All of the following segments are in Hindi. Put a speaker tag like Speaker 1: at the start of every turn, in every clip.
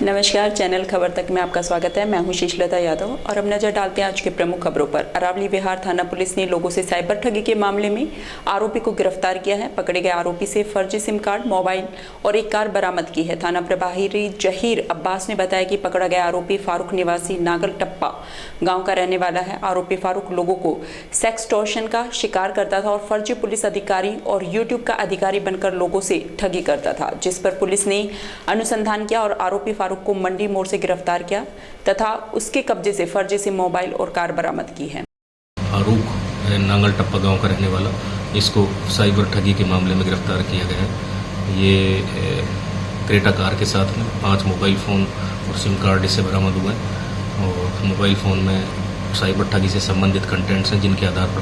Speaker 1: नमस्कार, चैनल खबर तक में आपका स्वागत है। मैं हूं शीशलता यादव और अब नजर डालते हैं आज के प्रमुख खबरों पर। अरावली विहार थाना पुलिस ने लोगों से साइबर ठगी के मामले में आरोपी को गिरफ्तार किया है। पकड़े गए आरोपी से फर्जी सिम कार्ड, मोबाइल और एक कार बरामद की है। थाना प्रभारी जहीर अब्बास ने बताया कि पकड़ा गया आरोपी फारूक निवासी नागलटप्पा गाँव का रहने वाला है। आरोपी फारूक लोगों को सेक्सटॉर्शन का शिकार करता था और फर्जी पुलिस अधिकारी और यूट्यूब का अधिकारी बनकर लोगों से ठगी करता था, जिस पर पुलिस ने अनुसंधान किया और आरोपी फारूक को मंडी मोड़ से गिरफ्तार किया तथा उसके कब्जे से फर्जी से मोबाइल और कार बरामद की है।
Speaker 2: फारूक नांगलटप्पा गांव का रहने वाला, इसको साइबर ठगी के मामले में गिरफ्तार किया गया है। ये क्रेटा कार के साथ में 5 मोबाइल फ़ोन और सिम कार्ड इससे बरामद हुए हैं और मोबाइल फ़ोन में साइबर ठगी से संबंधित कंटेंट्स हैं, जिनके आधार पर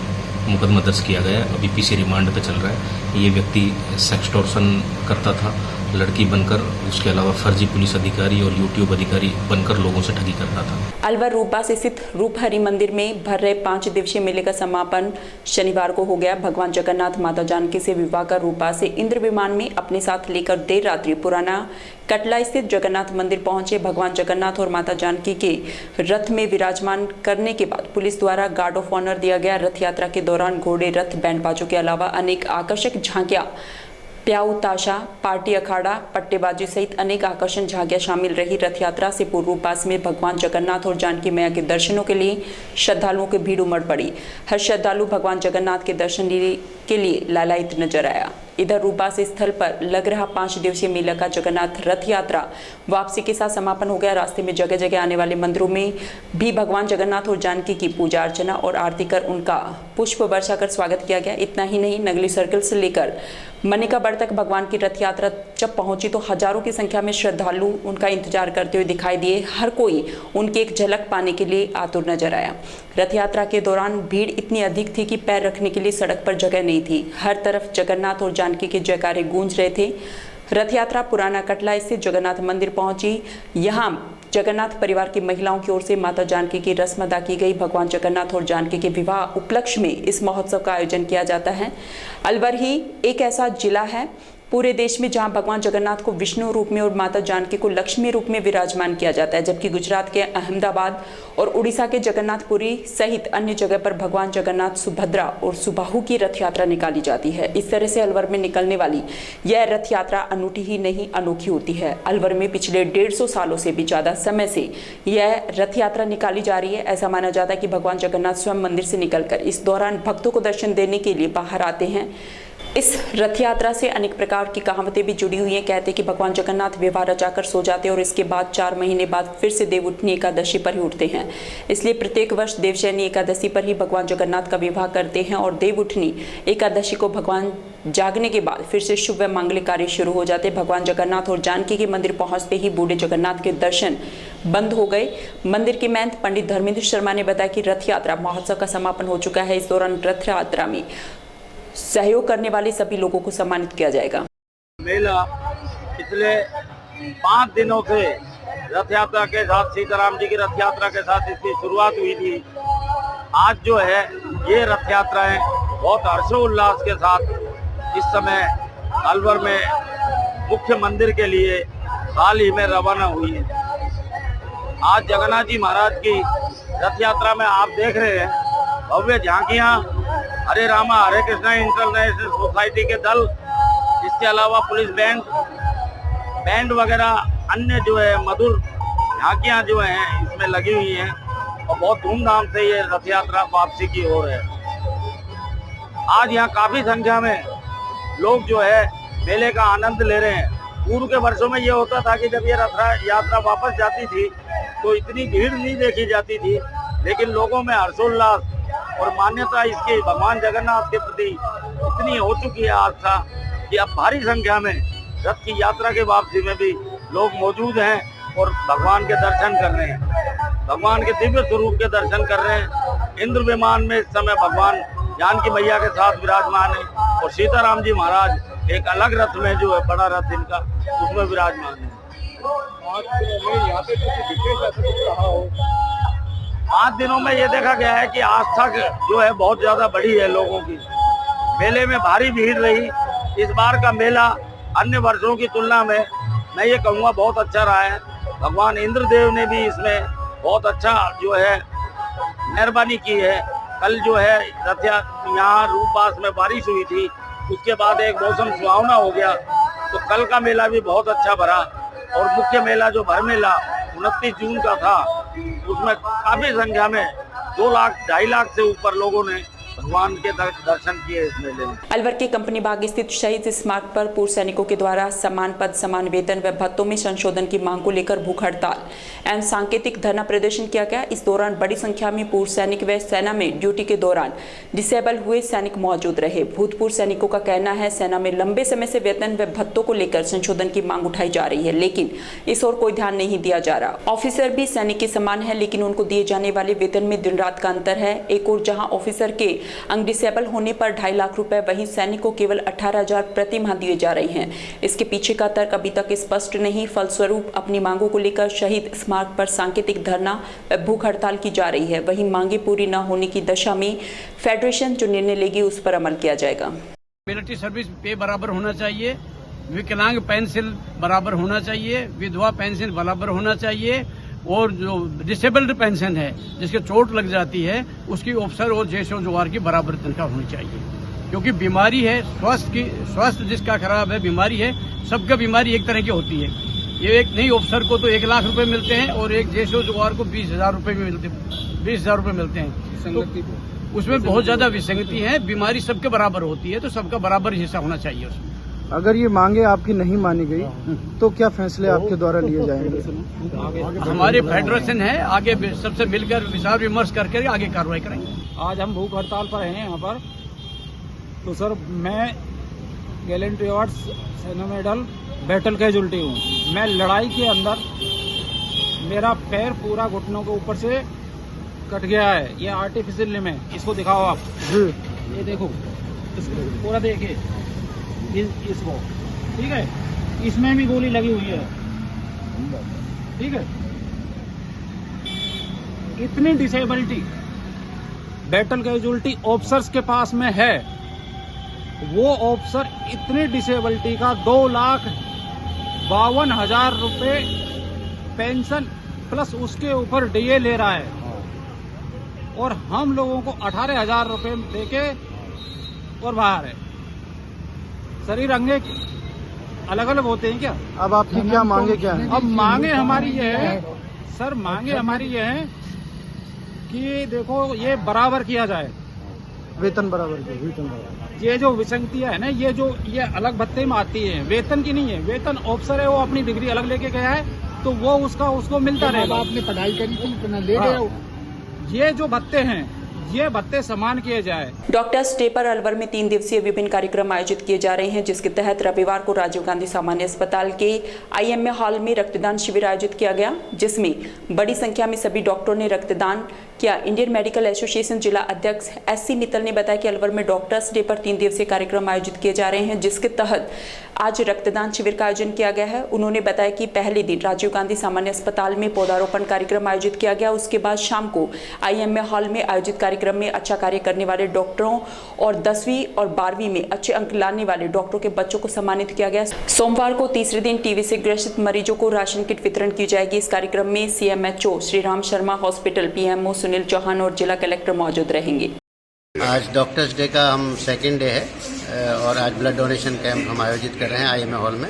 Speaker 2: मुकदमा दर्ज किया गया है। अभी पीसी रिमांड पे चल रहा है। ये व्यक्ति सेक्सटॉर्शन करता था लड़की बनकर, उसके अलावा फर्जी पुलिस अधिकारी और यूट्यूब अधिकारी बनकर लोगों से ठगी करता था।
Speaker 1: अलवर रूपा से स्थित रूपहरी मंदिर में भर रहे 5 दिवसीय मेले का समापन शनिवार को हो गया। भगवान जगन्नाथ माता जानकी से विवाह कर रूपा से इंद्र विमान में अपने साथ लेकर देर रात्रि पुराना कटला स्थित जगन्नाथ मंदिर पहुंचे। भगवान जगन्नाथ और माता जानकी के रथ में विराजमान करने के बाद पुलिस द्वारा गार्ड ऑफ ऑनर दिया गया। रथ यात्रा के दौरान घोड़े, रथ, बैंड बाजों के अलावा अनेक आकर्षक झांकियां, प्याऊ ताशा, पार्टी अखाड़ा, पट्टेबाजी सहित अनेक आकर्षण झांकियां शामिल रही। रथ यात्रा से पूर्व रूपास में भगवान जगन्नाथ और जानकी मैया के दर्शनों के लिए श्रद्धालुओं की भीड़ उमड़ पड़ी। हर श्रद्धालु भगवान जगन्नाथ के दर्शन के लिए लालायित नजर आया। इधर रूपास स्थल पर लग रहा 5 दिवसीय मेला का जगन्नाथ रथ यात्रा वापसी के साथ समापन हो गया। रास्ते में जगह जगह आने वाले मंदिरों में भी भगवान जगन्नाथ और जानकी की पूजा अर्चना और आरती कर उनका पुष्प वर्षा कर स्वागत किया गया। इतना ही नहीं, नगली सर्कल से लेकर मनिकाबड़ तक भगवान की रथ यात्रा जब पहुंची तो हजारों की संख्या में श्रद्धालु उनका इंतजार करते हुए दिखाई दिए। हर कोई उनकी एक झलक पाने के लिए आतुर नजर आया। रथ यात्रा के दौरान भीड़ इतनी अधिक थी कि पैर रखने के लिए सड़क पर जगह नहीं थी। हर तरफ जगन्नाथ और जानकी के जयकारे गूंज रहे थे। रथ यात्रा पुराना कटला स्थित जगन्नाथ मंदिर पहुंची। यहां जगन्नाथ परिवार की महिलाओं की ओर से माता जानकी की रस्म अदा की गई। भगवान जगन्नाथ और जानकी के विवाह उपलक्ष्य में इस महोत्सव का आयोजन किया जाता है। अलवर ही एक ऐसा जिला है पूरे देश में जहां भगवान जगन्नाथ को विष्णु रूप में और माता जानकी को लक्ष्मी रूप में विराजमान किया जाता है, जबकि गुजरात के अहमदाबाद और उड़ीसा के जगन्नाथपुरी सहित अन्य जगह पर भगवान जगन्नाथ, सुभद्रा और सुबाहु की रथ यात्रा निकाली जाती है। इस तरह से अलवर में निकलने वाली यह रथ यात्रा अनूठी ही नहीं अनोखी होती है। अलवर में पिछले 150 सालों से भी ज्यादा समय से यह रथ यात्रा निकाली जा रही है। ऐसा माना जाता है कि भगवान जगन्नाथ स्वयं मंदिर से निकलकर इस दौरान भक्तों को दर्शन देने के लिए बाहर आते हैं। इस रथ यात्रा से अनेक प्रकार की कहावतें भी जुड़ी हुई हैं। कहते हैं कि भगवान जगन्नाथ विवाह रचाकर सो जाते हैं और इसके बाद 4 महीने बाद फिर से देवउठनी एकादशी पर ही उठते हैं। इसलिए प्रत्येक वर्ष देवशयनी एकादशी पर ही भगवान जगन्नाथ का विवाह करते हैं और देवउठनी एकादशी को भगवान जागने के बाद फिर से शुभ व मांगलिक कार्य शुरू हो जाते। भगवान जगन्नाथ और जानकी के मंदिर पहुंचते ही बूढ़े जगन्नाथ के दर्शन बंद हो गए। मंदिर के महंत पंडित धर्मेंद्र शर्मा ने बताया कि रथ यात्रा महोत्सव का समापन हो चुका है। इस दौरान रथ यात्रा में सहयोग करने वाले सभी लोगों को सम्मानित किया जाएगा।
Speaker 3: मेला पिछले 5 दिनों से रथ यात्रा के साथ, सीताराम जी की रथ यात्रा के साथ इसकी शुरुआत हुई थी। आज जो है ये रथ यात्राएं बहुत हर्षोल्लास के साथ इस समय अलवर में मुख्य मंदिर के लिए हाल ही में रवाना हुई है। आज जगन्नाथ जी महाराज की रथ यात्रा में आप देख रहे हैं भव्य झांकियां, हरे रामा हरे कृष्णा इंटरनेशनल सोसाइटी के दल, इसके अलावा पुलिस बैंड वगैरह अन्य जो है मधुर झांकियां जो हैं इसमें लगी हुई हैं और बहुत धूमधाम से ये रथ यात्रा वापसी की ओर है। आज यहाँ काफी संख्या में लोग जो है मेले का आनंद ले रहे हैं। पूर्व के वर्षों में ये होता था कि जब ये रथ यात्रा वापस जाती थी तो इतनी भीड़ नहीं देखी जाती थी, लेकिन लोगों में हर्षोल्लास और मान्यता इसकी भगवान जगन्नाथ के प्रति इतनी हो चुकी है आस्था कि अब भारी संख्या में रथ की यात्रा के वापसी में भी लोग मौजूद हैं और भगवान के दर्शन कर रहे हैं, भगवान के दिव्य स्वरूप के दर्शन कर रहे हैं। इंद्र विमान में इस समय भगवान जानकी मैया के साथ विराजमान है और सीताराम जी महाराज एक अलग रथ में जो है बड़ा रथ इनका उसमें विराजमान है। 5 दिनों में ये देखा गया है कि आस्था जो है बहुत ज्यादा बढ़ी है लोगों की। मेले में भारी भीड़ रही। इस बार का मेला अन्य वर्षों की तुलना में मैं ये कहूँगा बहुत अच्छा रहा है। भगवान इंद्रदेव ने भी इसमें बहुत अच्छा जो है मेहरबानी की है। कल जो है यहाँ रूपबास में बारिश हुई थी, उसके बाद एक मौसम सुहावना हो गया, तो कल का मेला भी बहुत अच्छा भरा। और मुख्य मेला जो भर मेला 29 जून का था, उसमें काफी संख्या में 2 लाख 2.5 लाख से ऊपर लोगों ने भगवान के दर्शन किए इस मेले में।
Speaker 1: अलवर के कंपनी बाग स्थित शहीद स्मारक पर पूर्व सैनिकों के द्वारा समान पद समान वेतन व भत्तों में संशोधन की मांग को लेकर भूख हड़ताल एवं सांकेतिक धरना प्रदर्शन किया गया। इस दौरान बड़ी संख्या में पूर्व सैनिक व सेना में ड्यूटी के दौरान डिसेबल हुए सैनिक मौजूद रहे। भूतपूर्व सैनिकों का कहना है सेना में लंबे समय से वेतन व भत्तों को लेकर संशोधन की मांग उठाई जा रही है, लेकिन इस ओर कोई ध्यान नहीं दिया जा रहा। ऑफिसर भी सैनिक के समान है, लेकिन उनको दिए जाने वाले वेतन में दिन रात का अंतर है। एक और जहां ऑफिसर के अंग डिसेबल होने पर 2.5 लाख रुपए, वहीं सैनिक को केवल 18,000 प्रति माह दिए जा रहे हैं। इसके पीछे का तर्क अभी तक स्पष्ट नहीं। फलस्वरूप अपनी मांगों को लेकर शहीद स्मारक पर सांकेतिक धरना व भूख हड़ताल की जा रही है। वहीं मांगे पूरी न होने की दशा में फेडरेशन जो निर्णय लेगी उस पर अमल किया जाएगा।
Speaker 4: मिलिट्री सर्विस पे बराबर होना चाहिए, विकलांग पेंशन बराबर होना चाहिए, विधवा पेंशन बराबर होना चाहिए, और जो डिसेबल्ड पेंशन है जिसके चोट लग जाती है उसकी ऑफिसर और जैश और जवार की बराबर तनख्वाह होनी चाहिए। क्योंकि बीमारी है, स्वास्थ्य जिसका खराब है, बीमारी है, सबका बीमारी एक तरह की होती है। ये एक नई ऑफिसर को तो 1 लाख रुपए मिलते हैं और एक जैश और जवार को 20,000 रुपए मिलते हैं, 20,000 रुपए मिलते हैं। तो उसमें बहुत ज्यादा विसंगति है। बीमारी सबके बराबर होती है, तो सबका बराबर हिस्सा होना चाहिए उसमें।
Speaker 5: अगर ये मांगे आपकी नहीं मानी गई तो क्या फैसले आपके द्वारा लिए जाएंगे?
Speaker 4: हमारे फेडरेशन है, आगे सबसे मिलकर विचार विमर्श करके आगे कार्रवाई करेंगे।
Speaker 6: आज हम भूख हड़ताल पर हैं यहाँ पर। तो सर, मैं गैलेंट्री अवार्ड सेना मेडल बैटल कैजुअल्टी हूँ। मैं लड़ाई के अंदर मेरा पैर पूरा घुटनों के ऊपर से कट गया है। ये आर्टिफिशियल लिम्ब है, इसको दिखाओ आप। ये देखो, इसको पूरा देखिए इसको, ठीक है। इसमें भी गोली लगी हुई है, ठीक है। इतनी डिसेबिलिटी बैटल कैजुअल्टी ऑफिसर्स के पास में है। वो ऑफिसर इतनी डिसेबिलिटी का 2,52,000 रुपए पेंशन प्लस उसके ऊपर डीए ले रहा है, और हम लोगों को 18,000 रुपए देके और बाहर है। शरीर अंगे अलग अलग होते हैं क्या?
Speaker 5: अब आपकी क्या मांगे क्या है?
Speaker 6: अब मांगे हमारी ये है सर, मांगे हमारी ये है कि देखो ये बराबर किया जाए,
Speaker 5: वेतन बराबर।
Speaker 6: ये जो विसंगतियां है ना, ये अलग भत्ते में आती है, वेतन की नहीं है। वेतन ऑफिसर है, वो अपनी डिग्री अलग लेके गया है, तो वो उसको मिलता रहेगा।
Speaker 5: आपने पढ़ाई करी थी, इतना ले गए हो।
Speaker 6: ये जो भत्ते हैं, ये भत्ते समान किए जाए।
Speaker 1: डॉक्टर्स डे पर अलवर में 3 दिवसीय विभिन्न कार्यक्रम आयोजित किए जा रहे हैं, जिसके तहत रविवार को राजीव गांधी सामान्य अस्पताल के IMA हॉल में रक्तदान शिविर आयोजित किया गया, जिसमें बड़ी संख्या में सभी डॉक्टरों ने रक्तदान किया। इंडियन मेडिकल एसोसिएशन जिला अध्यक्ष SC मित्तल ने बताया कि अलवर में डॉक्टर्स डे पर 3 दिवसीय कार्यक्रम आयोजित किए जा रहे हैं, जिसके तहत आज रक्तदान शिविर का आयोजन किया गया है। उन्होंने बताया कि पहले दिन राजीव गांधी सामान्य अस्पताल में पौधारोपण कार्यक्रम आयोजित किया गया। उसके बाद शाम को IMA हॉल में आयोजित कार्यक्रम में अच्छा कार्य करने वाले डॉक्टरों और 10वीं और 12वीं में अच्छे अंक लाने वाले डॉक्टरों के बच्चों को सम्मानित किया गया। सोमवार को तीसरे दिन टीबी से ग्रसित मरीजों को राशन किट वितरण की जाएगी। इस कार्यक्रम में CMHO Shri Ram Sharma hospital, PMO Sunil Chauhan और जिला कलेक्टर मौजूद रहेंगे।
Speaker 7: आज डॉक्टर्स डे का हम सेकेंड डे है और आज ब्लड डोनेशन कैंप हम आयोजित कर रहे हैं IMA हॉल में,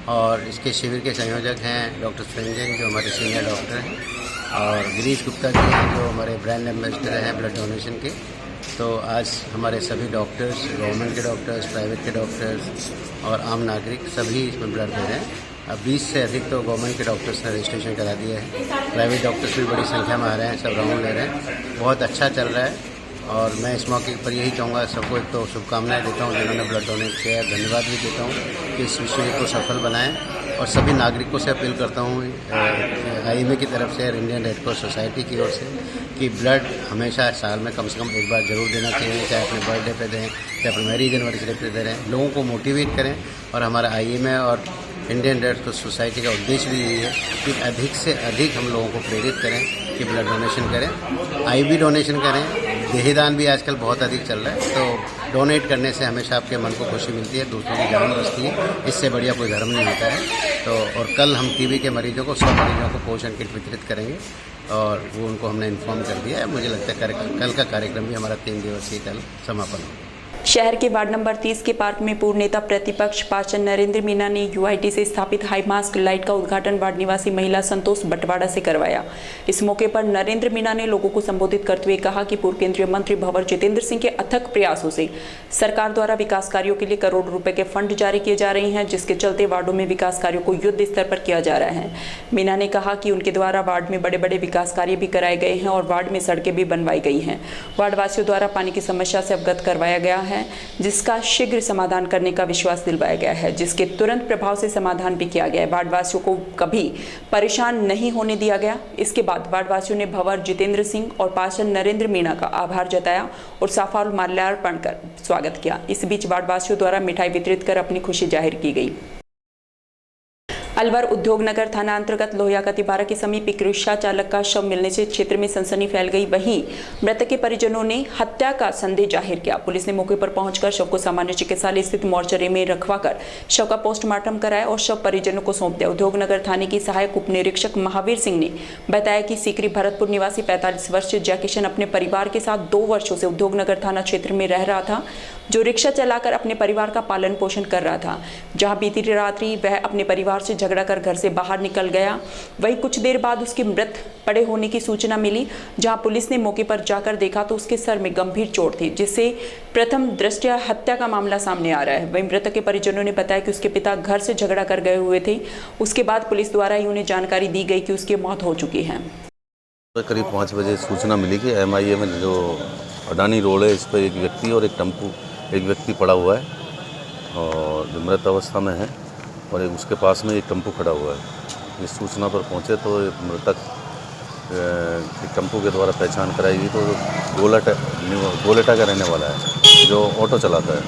Speaker 7: और इसके शिविर के संयोजक हैं डॉक्टर संजन जो हमारे सीनियर डॉक्टर हैं, और गिरीश गुप्ता जी हैं जो हमारे ब्रांड एम्बेसडर हैं ब्लड डोनेशन के। तो आज हमारे सभी डॉक्टर्स, गवर्नमेंट के डॉक्टर्स, प्राइवेट के डॉक्टर्स और आम नागरिक सभी इसमें ब्लड दे रहे हैं। अब 20 से अधिक तो गवर्नमेंट के डॉक्टर्स ने रजिस्ट्रेशन करा दिया है, प्राइवेट डॉक्टर्स भी बड़ी संख्या में आ रहे हैं, सब राउंड ले रहे हैं। बहुत अच्छा चल रहा है, और मैं इस मौके पर यही चाहूँगा सबको, एक तो शुभकामनाएं देता हूँ जिन्होंने ब्लड डोनेट किया है, धन्यवाद भी देता हूँ कि इस विषय को सफल बनाएं, और सभी नागरिकों से अपील करता हूँ IMA की तरफ से, इंडियन रेड क्रॉस सोसाइटी की ओर से, कि ब्लड हमेशा साल में कम से कम एक बार जरूर देना चाहिए, चाहे अपने बर्थडे पे दें, चाहे अपने मैरिज एनिवर्सरी पे दे दें। लोगों को मोटिवेट करें, और हमारा IMA और इंडियन रेड क्रॉस सोसाइटी का उद्देश्य भी यही है कि अधिक से अधिक हम लोगों को प्रेरित करें कि ब्लड डोनेशन करें, IB डोनेशन करें। देहदान भी आजकल बहुत अधिक चल रहा है, तो डोनेट करने से हमेशा आपके मन को खुशी मिलती है, दूसरों की जान बचती है, इससे बढ़िया कोई धर्म नहीं होता है। तो और कल हम टीबी के मरीजों को 100 मरीजों को पोषण किट वितरित करेंगे और वो उनको हमने इन्फॉर्म कर दिया है। मुझे लगता है कल का कार्यक्रम भी हमारा 3 दिवसीय कल समापन होगा।
Speaker 1: शहर के वार्ड नंबर 30 के पार्क में पूर्व नेता प्रतिपक्ष पार्षद नरेंद्र मीणा ने यूआईटी से स्थापित हाई मास्क लाइट का उद्घाटन वार्ड निवासी महिला संतोष बटवाड़ा से करवाया। इस मौके पर नरेंद्र मीणा ने लोगों को संबोधित करते हुए कहा कि पूर्व केंद्रीय मंत्री भंवर जितेंद्र सिंह के अथक प्रयासों से सरकार द्वारा विकास कार्यों के लिए करोड़ों रुपए के फंड जारी किए जा रहे हैं, जिसके चलते वार्डों में विकास कार्यों को युद्ध स्तर पर किया जा रहा है। मीणा ने कहा कि उनके द्वारा वार्ड में बड़े बड़े विकास कार्य भी कराए गए हैं और वार्ड में सड़कें भी बनवाई गई हैं। वार्ड वासियों द्वारा पानी की समस्या से अवगत करवाया गया है, जिसका शीघ्र समाधान करने का विश्वास दिलवाया गया है, जिसके तुरंत प्रभाव से समाधान भी किया गया है। वार्डवासियों को कभी परेशान नहीं होने दिया गया। इसके बाद वार्डवासियों ने भंवर जितेंद्र सिंह और पार्षद नरेंद्र मीणा का आभार जताया और साफा और माल्यार्पण कर स्वागत किया। इस बीच वार्डवासियों द्वारा मिठाई वितरित कर अपनी खुशी जाहिर की गई। अलवर उद्योगनगर थाना अंतर्गत लोहिया का तिबारा के समीप एक रिक्शा चालक का शव मिलने से क्षेत्र में सनसनी फैल गई। वहीं मृतक के परिजनों ने हत्या का संदेह जाहिर किया। पुलिस ने मौके पर पहुंचकर शव को सामान्य चिकित्सालय स्थित मोर्चरी में रखवाकर शव का पोस्टमार्टम कराया और शव परिजनों को सौंप दिया। उद्योगनगर थाने की सहायक उप निरीक्षक महावीर सिंह ने बताया कि सीकरी भरतपुर निवासी 45 वर्षीय जयकिशन अपने परिवार के साथ 2 वर्षों से उद्योगनगर थाना क्षेत्र में रह रहा था, जो रिक्शा चलाकर अपने परिवार का पालन पोषण कर रहा था। जहां बीती रात्रि वह अपने परिवार से झगड़ा कर घर से बाहर निकल गया। वहीं कुछ देर बाद उसके मृत पड़े होने की सूचना मिली। जहां पुलिस ने मौके पर जाकर देखा तो उसके सर में गंभीर चोट थी, जिससे प्रथम दृष्टया हत्या का मामला सामने आ रहा है। वहीं मृतक के परिजनों ने बताया कि उसके पिता घर से झगड़ा कर गए हुए थे। उसके बाद पुलिस द्वारा ही उन्हें जानकारी दी गई कि उसकी मौत हो चुकी है।
Speaker 8: करीब 5 बजे सूचना मिली कि MIA में जो अडानी रोड है, इस पर एक व्यक्ति और एक व्यक्ति पड़ा हुआ है और जो मृत अवस्था में है और उसके पास में एक टेम्पो खड़ा हुआ है। इस सूचना पर पहुंचे तो मृतक टेम्पो के द्वारा पहचान कराई गई तो गोलेटा का रहने वाला है, जो ऑटो चलाता है।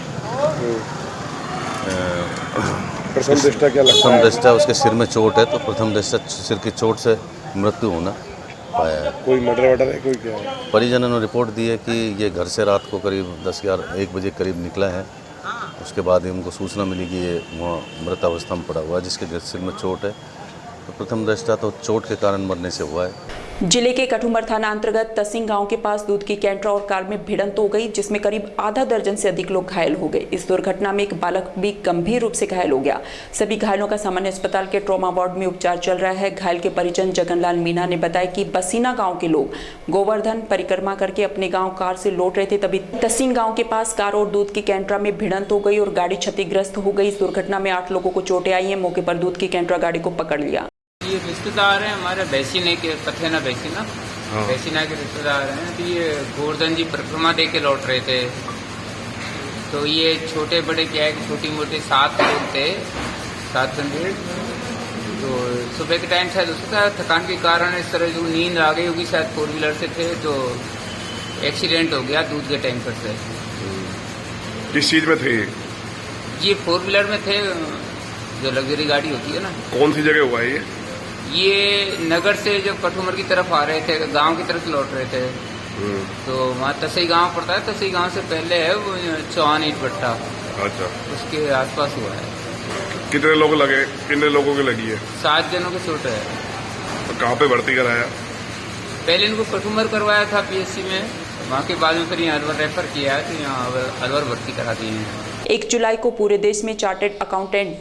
Speaker 9: प्रथम दृष्टया क्या लगता है?
Speaker 8: प्रथम दृष्टया उसके सिर में चोट है, तो प्रथम दृष्टया सिर की चोट से मृत्यु होना पाया है।
Speaker 9: कोई मर्डर है, कोई क्या है?
Speaker 8: परिजनों ने रिपोर्ट दी है कि ये घर से रात को करीब 10-11-1 बजे करीब निकला है। उसके बाद ही उनको सूचना मिली कि ये वहाँ मृत अवस्था में पड़ा हुआ है, जिसके सिर में चोट है। तो प्रथम दृष्टया तो चोट के कारण मरने से हुआ है।
Speaker 1: जिले के कठुमर थाना अंतर्गत तसिंग गांव के पास दूध की कैंटर और कार में भिड़ंत हो गई, जिसमें करीब आधा दर्जन से अधिक लोग घायल हो गए। इस दुर्घटना में एक बालक भी गंभीर रूप से घायल हो गया। सभी घायलों का सामान्य अस्पताल के ट्रॉमा वार्ड में उपचार चल रहा है। घायल के परिजन जगनलाल मीणा ने बताया कि बसीना गांव के लोग गोवर्धन परिक्रमा करके अपने गांव कार से लौट रहे थे, तभी तसिंग गांव के पास कार और दूध की कैंटरा में भिड़ंत हो गई और गाड़ी क्षतिग्रस्त हो गई। इस दुर्घटना में 8 लोगों को चोटें आई हैं। मौके पर दूध की कैंटरा गाड़ी को पकड़ लिया।
Speaker 10: ये रिश्तेदार हैं हमारे बैसीना के बैसीना के रिश्तेदार हैं। तो ये गोवर्धन जी परिक्रमा दे के लौट रहे थे। तो ये छोटे बड़े क्या है कि छोटी मोटी 7 लोग थे, 7 बंदे। तो सुबह के टाइम शायद उसका थकान के कारण इस तरह जो नींद आ गई होगी, शायद 4 व्हीलर से थे, तो एक्सीडेंट हो गया दूध के टैंकर से।
Speaker 9: किस चीज में थे
Speaker 10: ये 4 व्हीलर में थे, जो लग्जरी गाड़ी होती है ना।
Speaker 9: कौन सी जगह हुआ है
Speaker 10: ये नगर से जो कठुमर की तरफ आ रहे थे, गांव की तरफ लौट रहे थे। तो वहाँ तसई गांव पड़ता है, तसई गांव से पहले है वो चौहान ईट भट्टा।
Speaker 9: अच्छा,
Speaker 10: उसके आसपास हुआ है।
Speaker 9: कितने लोग लगे? कितने लोगों की लगी है?
Speaker 10: 7 जनों के चोट है।
Speaker 9: तो कहाँ पे भर्ती कराया?
Speaker 10: पहले इनको कठुमर करवाया था PSC में, वहाँ के बाद में फिर यहाँ अलवर रेफर किया है, तो यहाँ अलवर भर्ती करा दिए हैं।
Speaker 1: 1 जुलाई को पूरे देश में चार्टर्ड अकाउंटेंट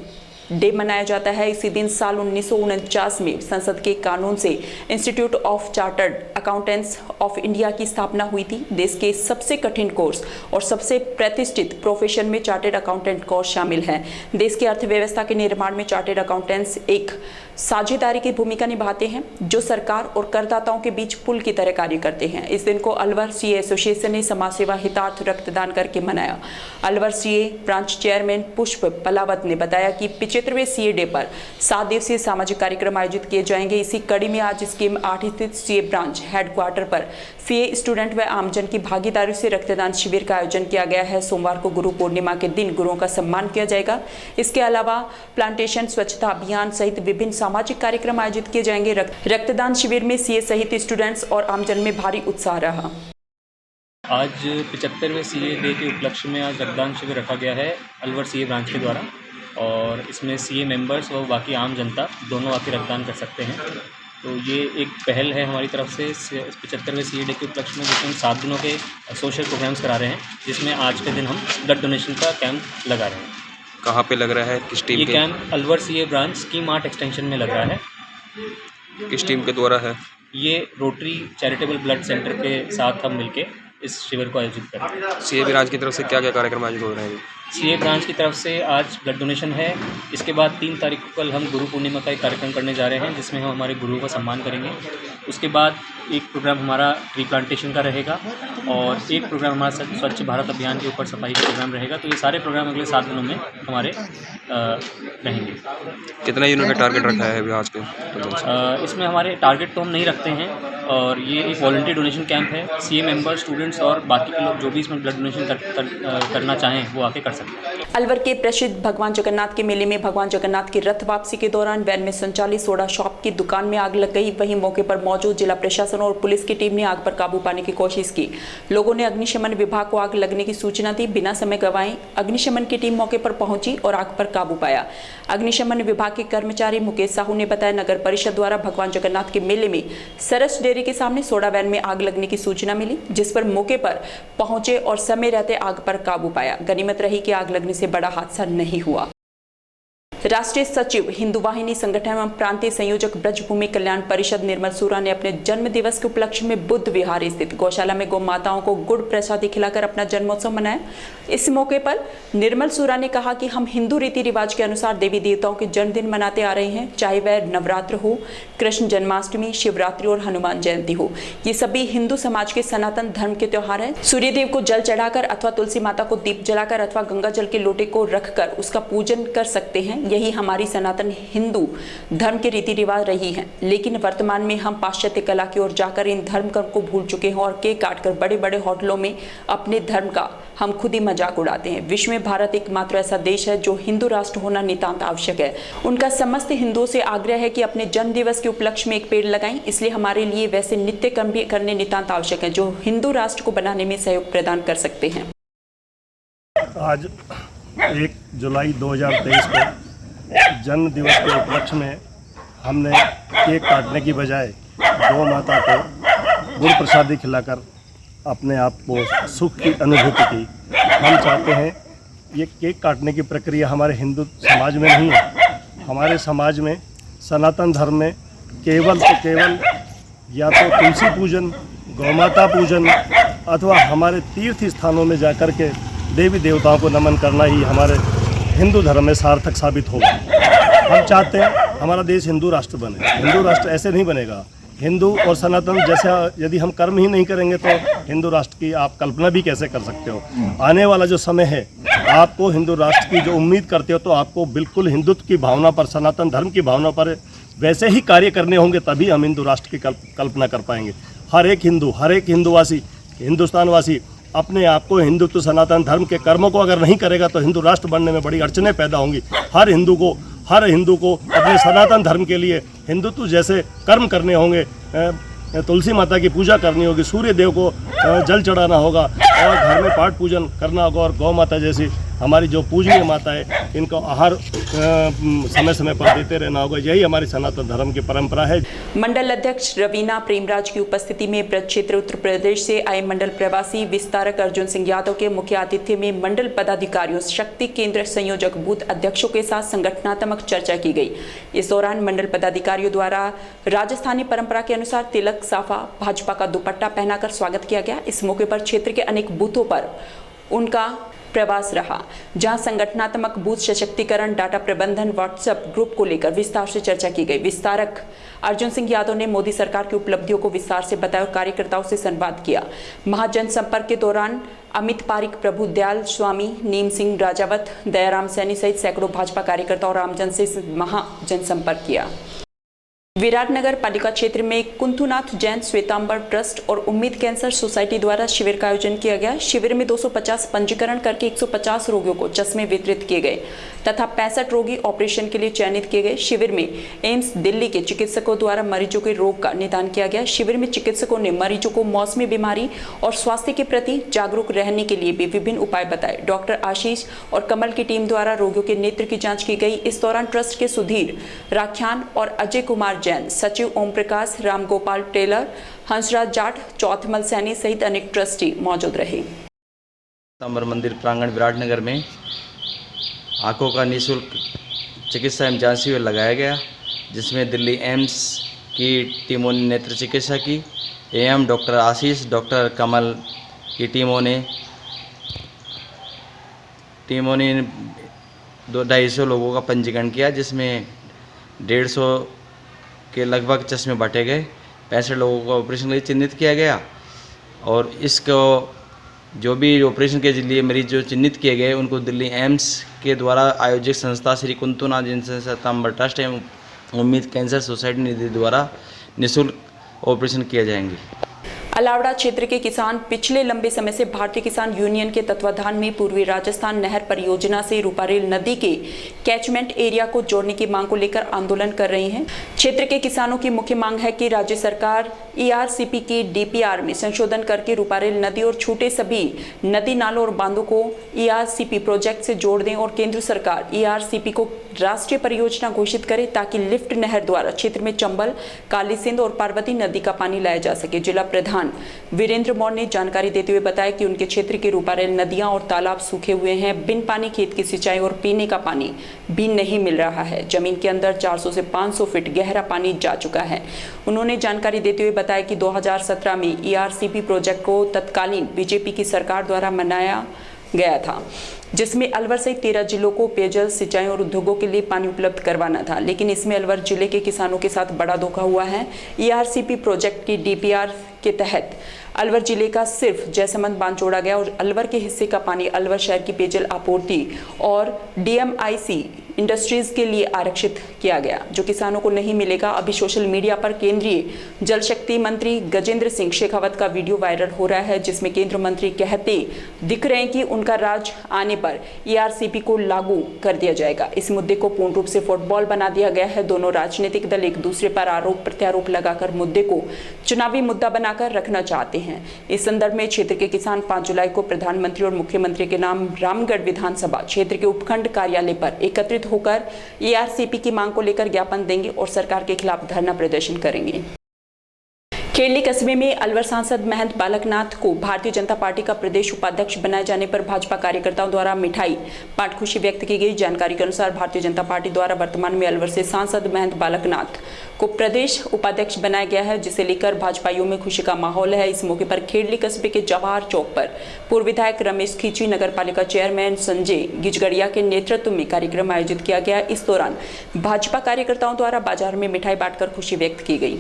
Speaker 1: डे मनाया जाता है। इसी दिन साल 1949 में संसद के कानून से institute of chartered accountants of India की स्थापना हुई थी। देश के सबसे कठिन कोर्स और सबसे प्रतिष्ठित प्रोफेशन में चार्टर्ड अकाउंटेंट कोर्स शामिल है। देश की अर्थव्यवस्था के निर्माण में चार्टर्ड अकाउंटेंट्स एक साझेदारी की भूमिका निभाते हैं, जो सरकार और करदाताओं के बीच पुल की तरह कार्य करते हैं। इस दिन को अलवर CA एसोसिएशन ने समाज सेवा हितार्थ रक्तदान करके मनाया। अलवर CA ब्रांच चेयरमैन पुष्प पलावत ने बताया कि 75वें CA डे पर 7 दिवसीय सामाजिक कार्यक्रम आयोजित किए जाएंगे। इसी कड़ी में आज स्कीम 8 स्थित CA ब्रांच हेडक्वार्टर पर CA स्टूडेंट व आमजन की भागीदारी से रक्तदान शिविर का आयोजन किया गया है। सोमवार को गुरु पूर्णिमा के दिन गुरुओं का सम्मान किया जाएगा। इसके अलावा प्लांटेशन स्वच्छता अभियान सहित विभिन्न सामाजिक कार्यक्रम आयोजित किए जाएंगे। रक्तदान शिविर में CA सहित स्टूडेंट्स और आमजन में भारी उत्साह रहा।
Speaker 11: आज 75वें CA डे के उपलक्ष्य में आज रक्तदान शिविर रखा गया है अलवर CA ब्रांच के द्वारा। और इसमें सीए मेंबर्स और बाकी आम जनता दोनों आके रक्तदान कर सकते हैं। तो ये एक पहल है हमारी तरफ से 75वें सीए डे के उपलक्ष्य में, जिसमें हम 7 दिनों के सोशल प्रोग्राम्स करा रहे हैं, जिसमें आज के दिन हम ब्लड डोनेशन का कैंप लगा रहे हैं।
Speaker 12: कहाँ पे लग रहा है, किस टीम
Speaker 11: ये
Speaker 12: के?
Speaker 11: Camp Alwar CA branch scheme 8 extension में लग रहा है।
Speaker 12: किस टीम के द्वारा है?
Speaker 11: ये रोटरी चैरिटेबल ब्लड सेंटर के साथ हम मिलके इस शिविर को आयोजित कर रहे हैं।
Speaker 12: सीए ब्रांच की तरफ से क्या क्या कार्यक्रम आयोजित हो रहे हैं?
Speaker 11: सीए ब्रांच की तरफ से आज ब्लड डोनेशन है। इसके बाद 3 तारीख को कल हम गुरु पूर्णिमा का एक कार्यक्रम करने जा रहे हैं, जिसमें हम हमारे गुरुओं का सम्मान करेंगे। उसके बाद एक प्रोग्राम हमारा ट्री प्लांटेशन का रहेगा और एक प्रोग्राम हमारा स्वच्छ भारत अभियान के ऊपर सफाई का प्रोग्राम रहेगा। तो ये सारे प्रोग्राम अगले 7 दिनों में हमारे रहेंगे।
Speaker 12: कितना यूनिट का टारगेट रखा है अभी आज के?
Speaker 11: इसमें हमारे टारगेट तो हम नहीं रखते हैं और ये एक वॉलंटरी डोनेशन कैंप है। सीए मेंबर, स्टूडेंट्स और बाकी के लोग जो भी इसमें ब्लड डोनेशन करना चाहें वो आके कर सकते हैं।
Speaker 1: अलवर के प्रसिद्ध भगवान जगन्नाथ के मेले में भगवान जगन्नाथ की रथ वापसी के दौरान वैन में संचालित सोडा शॉप की दुकान में आग लग गई। वहीं मौके पर मौजूद जिला प्रशासन और पुलिस की टीम ने आग पर काबू पाने की कोशिश की। लोगों ने अग्निशमन विभाग को आग लगने की सूचना दी। बिना समय गंवाए अग्निशमन की टीम मौके पर पहुंची और आग पर काबू पाया। अग्निशमन विभाग के कर्मचारी मुकेश साहू ने बताया, नगर परिषद द्वारा भगवान जगन्नाथ के मेले में सरस डेयरी के सामने सोडा वैन में आग लगने की सूचना मिली, जिस पर मौके पर पहुंचे और समय रहते आग पर काबू पाया। गनीमत रही कि आग लगने से बड़ा हादसा नहीं हुआ। राष्ट्रीय सचिव हिंदू वाहिनी संगठन एवं प्रांतीय संयोजक ब्रजभूमि कल्याण परिषद निर्मल सूरा ने अपने जन्म दिवस के उपलक्ष्य में बुद्ध विहार स्थित गौशाला में गौ माताओं को गुड़ प्रसादी खिलाकर अपना जन्मोत्सव मनाया। इस मौके पर निर्मल सूरा ने कहा कि हम हिंदू रीति रिवाज के अनुसार देवी देवताओं के जन्मदिन मनाते आ रहे हैं, चाहे वह नवरात्र हो, कृष्ण जन्माष्टमी, शिवरात्रि और हनुमान जयंती हो। ये सभी हिंदू समाज के सनातन धर्म के त्योहार हैं। सूर्य देव को जल चढ़ाकर अथवा तुलसी माता को दीप जलाकर अथवा गंगा जल के लोटे को रखकर उसका पूजन कर सकते हैं। यही हमारी सनातन हिंदू धर्म के रीति रिवाज रही हैं। लेकिन वर्तमान में हम पाश्चात्य कला की ओर जाकर इन धर्म को भूल चुके हैं और केक काटकर बड़े बड़े होटलों में अपने धर्म का हम खुद ही मजाक उड़ाते हैं। विश्व में भारत एकमात्र ऐसा देश है जो हिंदू राष्ट्र होना नितांत आवश्यक है। उनका समस्त हिंदुओं से आग्रह है कि अपने जन्म दिवस के उपलक्ष्य में एक पेड़ लगाएं। इसलिए हमारे लिए वैसे नित्य कर्म भी करने नितांत आवश्यक है जो हिंदू राष्ट्र को बनाने में सहयोग प्रदान कर सकते हैं।
Speaker 13: आज 1 जुलाई 2023 को जन्म दिवस के उपलक्ष्य में हमने केक काटने की बजाय गौ माता को गुड़ प्रसादी खिलाकर अपने आप को सुख की अनुभूति की। हम चाहते हैं ये केक काटने की प्रक्रिया हमारे हिंदू समाज में नहीं है। हमारे समाज में सनातन धर्म में केवल या तो तुलसी पूजन, गौ माता पूजन अथवा हमारे तीर्थ स्थानों में जाकर के देवी देवताओं को नमन करना ही हमारे हिंदू धर्म में सार्थक साबित होगा। हम चाहते हैं हमारा देश हिंदू राष्ट्र बने। हिंदू राष्ट्र ऐसे नहीं बनेगा। हिंदू और सनातन जैसा यदि हम कर्म ही नहीं करेंगे तो हिंदू राष्ट्र की आप कल्पना भी कैसे कर सकते हो। आने वाला जो समय है, आपको हिंदू राष्ट्र की जो उम्मीद करते हो तो आपको बिल्कुल हिंदुत्व की भावना पर, सनातन धर्म की भावना पर वैसे ही कार्य करने होंगे, तभी हम हिंदू राष्ट्र की कल्पना कर पाएंगे। हर एक हिंदूवासी, हिंदुस्तानवासी अपने आप को हिंदुत्व सनातन धर्म के कर्मों को अगर नहीं करेगा तो हिंदू राष्ट्र बनने में बड़ी अड़चनें पैदा होंगी। हर हिंदू को अपने सनातन धर्म के लिए हिंदुत्व जैसे कर्म करने होंगे। तुलसी माता की पूजा करनी होगी, सूर्य देव को जल चढ़ाना होगा और घर में पाठ पूजन करना होगा और गौ माता जैसी हमारी जो पूजनीय माता है इनको आहार समय समय पर देते रहना होगा। यही हमारी सनातन धर्म की परंपरा है।
Speaker 1: मंडल अध्यक्ष रवीना प्रेमराज की उपस्थिति में ब्रज क्षेत्र उत्तर प्रदेश से आए मंडल प्रवासी विस्तारक अर्जुन सिंह यादव के मुख्य आतिथ्य में मंडल पदाधिकारियों, शक्ति केंद्र संयोजक, बूथ अध्यक्षों के साथ संगठनात्मक चर्चा की गई। इस दौरान मंडल पदाधिकारियों द्वारा राजस्थानी परंपरा के अनुसार तिलक, साफा, भाजपा का दुपट्टा पहनाकर स्वागत किया गया। इस मौके पर क्षेत्र के अनेक बूथों पर उनका प्रवास रहा, जहां संगठनात्मक बूथ सशक्तिकरण, डाटा प्रबंधन, व्हाट्सएप ग्रुप को लेकर विस्तार से चर्चा की गई। विस्तारक अर्जुन सिंह यादव ने मोदी सरकार की उपलब्धियों को विस्तार से बताया और कार्यकर्ताओं से संवाद किया। महाजन संपर्क के दौरान अमित पारिक, प्रभु दयाल स्वामी, नीम सिंह राजावत, दयाराम सैनी सहित सैकड़ों भाजपा कार्यकर्ताओं और आमजन से महाजन संपर्क किया। विराटनगर पालिका क्षेत्र में कुंथुनाथ जैन श्वेतांबर ट्रस्ट और उम्मीद कैंसर सोसाइटी द्वारा शिविर का आयोजन किया गया। शिविर में 250 पंजीकरण करके 150 रोगियों को चश्मे वितरित किए गए तथा 65 रोगी ऑपरेशन के लिए चयनित किए गए। शिविर में एम्स दिल्ली के चिकित्सकों द्वारा मरीजों के रोग का निदान किया गया। शिविर में चिकित्सकों ने मरीजों को मौसमी बीमारी और स्वास्थ्य के प्रति जागरूक रहने के लिए भी विभिन्न उपाय बताए। डॉक्टर आशीष और कमल की टीम द्वारा रोगियों के नेत्र की जाँच की गई। इस दौरान ट्रस्ट के सुधीर राख्यान और अजय कुमार जैन, सचिव ओम प्रकाश, राम गोपाल टेलर, हंसराज जाट, चौथमल सैनी सहित अनेक ट्रस्टी मौजूद रहे।
Speaker 14: श्वेतांबर मंदिर प्रांगण विराटनगर में आंखों का निःशुल्क चिकित्सा एवं जांच शिविर लगाया गया, जिसमें दिल्ली एम्स की टीमों ने नेत्र चिकित्सा की एवं डॉक्टर आशीष, डॉक्टर कमल की टीमों ने 250 लोगों का पंजीकरण किया, जिसमें 150 के लगभग चश्मे बांटे गए। 65 लोगों को ऑपरेशन के लिए चिन्हित किया गया और इसको जो भी ऑपरेशन के लिए मरीज जो चिन्हित किए गए उनको दिल्ली एम्स के द्वारा आयोजित संस्था श्री कुंतुनाथ जैन श्वेतांबर ट्रस्ट एवं उम्मीद कैंसर सोसाइटी निधि द्वारा निःशुल्क ऑपरेशन किए जाएंगे।
Speaker 1: अलावड़ा क्षेत्र के किसान पिछले लंबे समय से भारतीय किसान यूनियन के तत्वाधान में पूर्वी राजस्थान नहर परियोजना से रूपारेल नदी के कैचमेंट एरिया को जोड़ने की मांग को लेकर आंदोलन कर रहे हैं। क्षेत्र के किसानों की मुख्य मांग है कि राज्य सरकार ERCP की DPR में संशोधन करके रूपारेल नदी और छूटे सभी नदी नालों और बांधों को ERCP प्रोजेक्ट से जोड़ दें और केंद्र सरकार ERCP को राष्ट्रीय परियोजना घोषित करे ताकि लिफ्ट नहर द्वारा क्षेत्र में चंबल, काली सिंध और पार्वती नदी का पानी लाया जा सके। जिला प्रधान वीरेंद्र मौर्य ने जानकारी देते हुए बताया कि उनके क्षेत्र की रूपारेल नदियां और तालाब सूखे हुए हैं। बिन पानी खेत की सिंचाई और पीने का पानी भी नहीं मिल रहा है। जमीन के अंदर 400 से 500 फीट गहरा पानी जा चुका है। उन्होंने जानकारी देते हुए बताया कि 2017 में ERCP प्रोजेक्ट को तत्कालीन बीजेपी की सरकार द्वारा मनाया गया था, जिसमें अलवर सहित 13 जिलों को पेयजल, सिंचाई और उद्योगों के लिए पानी उपलब्ध करवाना था, लेकिन इसमें अलवर जिले के किसानों के साथ बड़ा धोखा हुआ है। ERCP प्रोजेक्ट की DPR के तहत अलवर जिले का सिर्फ जयसमंद बांध जोड़ा गया और अलवर के हिस्से का पानी अलवर शहर की पेयजल आपूर्ति और DMIC इंडस्ट्रीज के लिए आरक्षित किया गया, जो किसानों को नहीं मिलेगा। अभी सोशल मीडिया पर केंद्रीय जल शक्ति मंत्री गजेंद्र सिंह शेखावत का वीडियो वायरल हो रहा है, जिसमें केंद्रीय मंत्री कहते दिख रहे हैं कि उनका राज आने पर ERCP को लागू कर दिया जाएगा। इस मुद्दे को पूर्ण रूप से फुटबॉल बना दिया गया है। दोनों राजनीतिक दल एक दूसरे पर आरोप प्रत्यारोप लगाकर मुद्दे को चुनावी मुद्दा बनाकर रखना चाहते हैं। इस संदर्भ में क्षेत्र के किसान 5 जुलाई को प्रधानमंत्री और मुख्यमंत्री के नाम रामगढ़ विधानसभा क्षेत्र के उपखंड कार्यालय पर एकत्रित होकर ERCP की मांग को लेकर ज्ञापन देंगे और सरकार के खिलाफ धरना प्रदर्शन करेंगे। खेड़ली कस्बे में अलवर सांसद महंत बालकनाथ को भारतीय जनता पार्टी का प्रदेश उपाध्यक्ष बनाए जाने पर भाजपा कार्यकर्ताओं द्वारा मिठाई बांट खुशी व्यक्त की गई। जानकारी के अनुसार भारतीय जनता पार्टी द्वारा वर्तमान में अलवर से सांसद महंत बालकनाथ को प्रदेश उपाध्यक्ष बनाया गया है, जिसे लेकर भाजपाइयों में खुशी का माहौल है। इस मौके पर खेड़ली कस्बे के जवाहर चौक पर पूर्व विधायक रमेश खींची, नगर पालिका चेयरमैन संजय गिजगड़िया के नेतृत्व में कार्यक्रम आयोजित किया गया। इस दौरान भाजपा कार्यकर्ताओं द्वारा बाजार में मिठाई बांटकर खुशी व्यक्त की गई।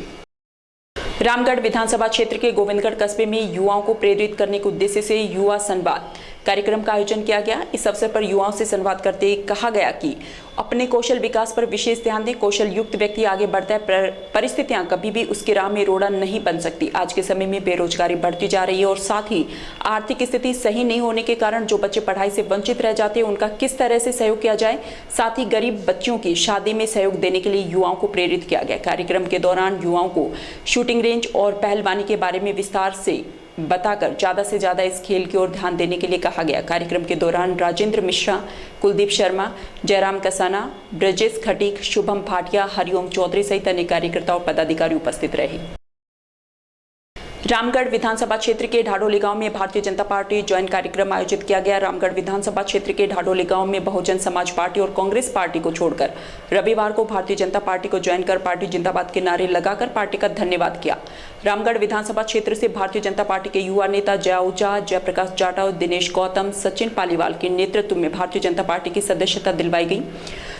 Speaker 1: रामगढ़ विधानसभा क्षेत्र के गोविंदगढ़ कस्बे में युवाओं को प्रेरित करने के उद्देश्य से युवा संवाद कार्यक्रम का आयोजन किया गया। इस अवसर पर युवाओं से संवाद करते कहा गया कि अपने कौशल विकास पर विशेष ध्यान दें। कौशल युक्त व्यक्ति आगे बढ़ता है, परिस्थितियां कभी भी उसकी राह में रोड़ा नहीं बन सकती। आज के समय में बेरोजगारी बढ़ती जा रही है और साथ ही आर्थिक स्थिति सही नहीं होने के कारण जो बच्चे पढ़ाई से वंचित रह जाते हैं, उनका किस तरह से सहयोग किया जाए। साथ ही गरीब बच्चों की शादी में सहयोग देने के लिए युवाओं को प्रेरित किया गया। कार्यक्रम के दौरान युवाओं को शूटिंग रेंज और पहलवानी के बारे में विस्तार से बताकर ज्यादा से ज्यादा इस खेल की ओर ध्यान देने के लिए कहा गया। कार्यक्रम के दौरान राजेंद्र मिश्रा, कुलदीप शर्मा, जयराम कसाना, ब्रजेश खटीक, शुभम भाटिया, हरिओम चौधरी सहित अन्य कार्यकर्ता और पदाधिकारी उपस्थित रहे। रामगढ़ विधानसभा क्षेत्र के ढाडोली गांव में भारतीय जनता पार्टी ज्वाइन कार्यक्रम आयोजित किया गया। रामगढ़ विधानसभा क्षेत्र के ढाडोली गांव में बहुजन समाज पार्टी और कांग्रेस पार्टी को छोड़कर रविवार को भारतीय जनता पार्टी को ज्वाइन कर पार्टी जिंदाबाद के नारे लगाकर पार्टी का धन्यवाद किया। रामगढ़ विधानसभा क्षेत्र से भारतीय जनता पार्टी के युवा नेता जय आहूजा, जयप्रकाश जाटव, दिनेश गौतम, सचिन पालीवाल के नेतृत्व में भारतीय जनता पार्टी की सदस्यता दिलवाई गई,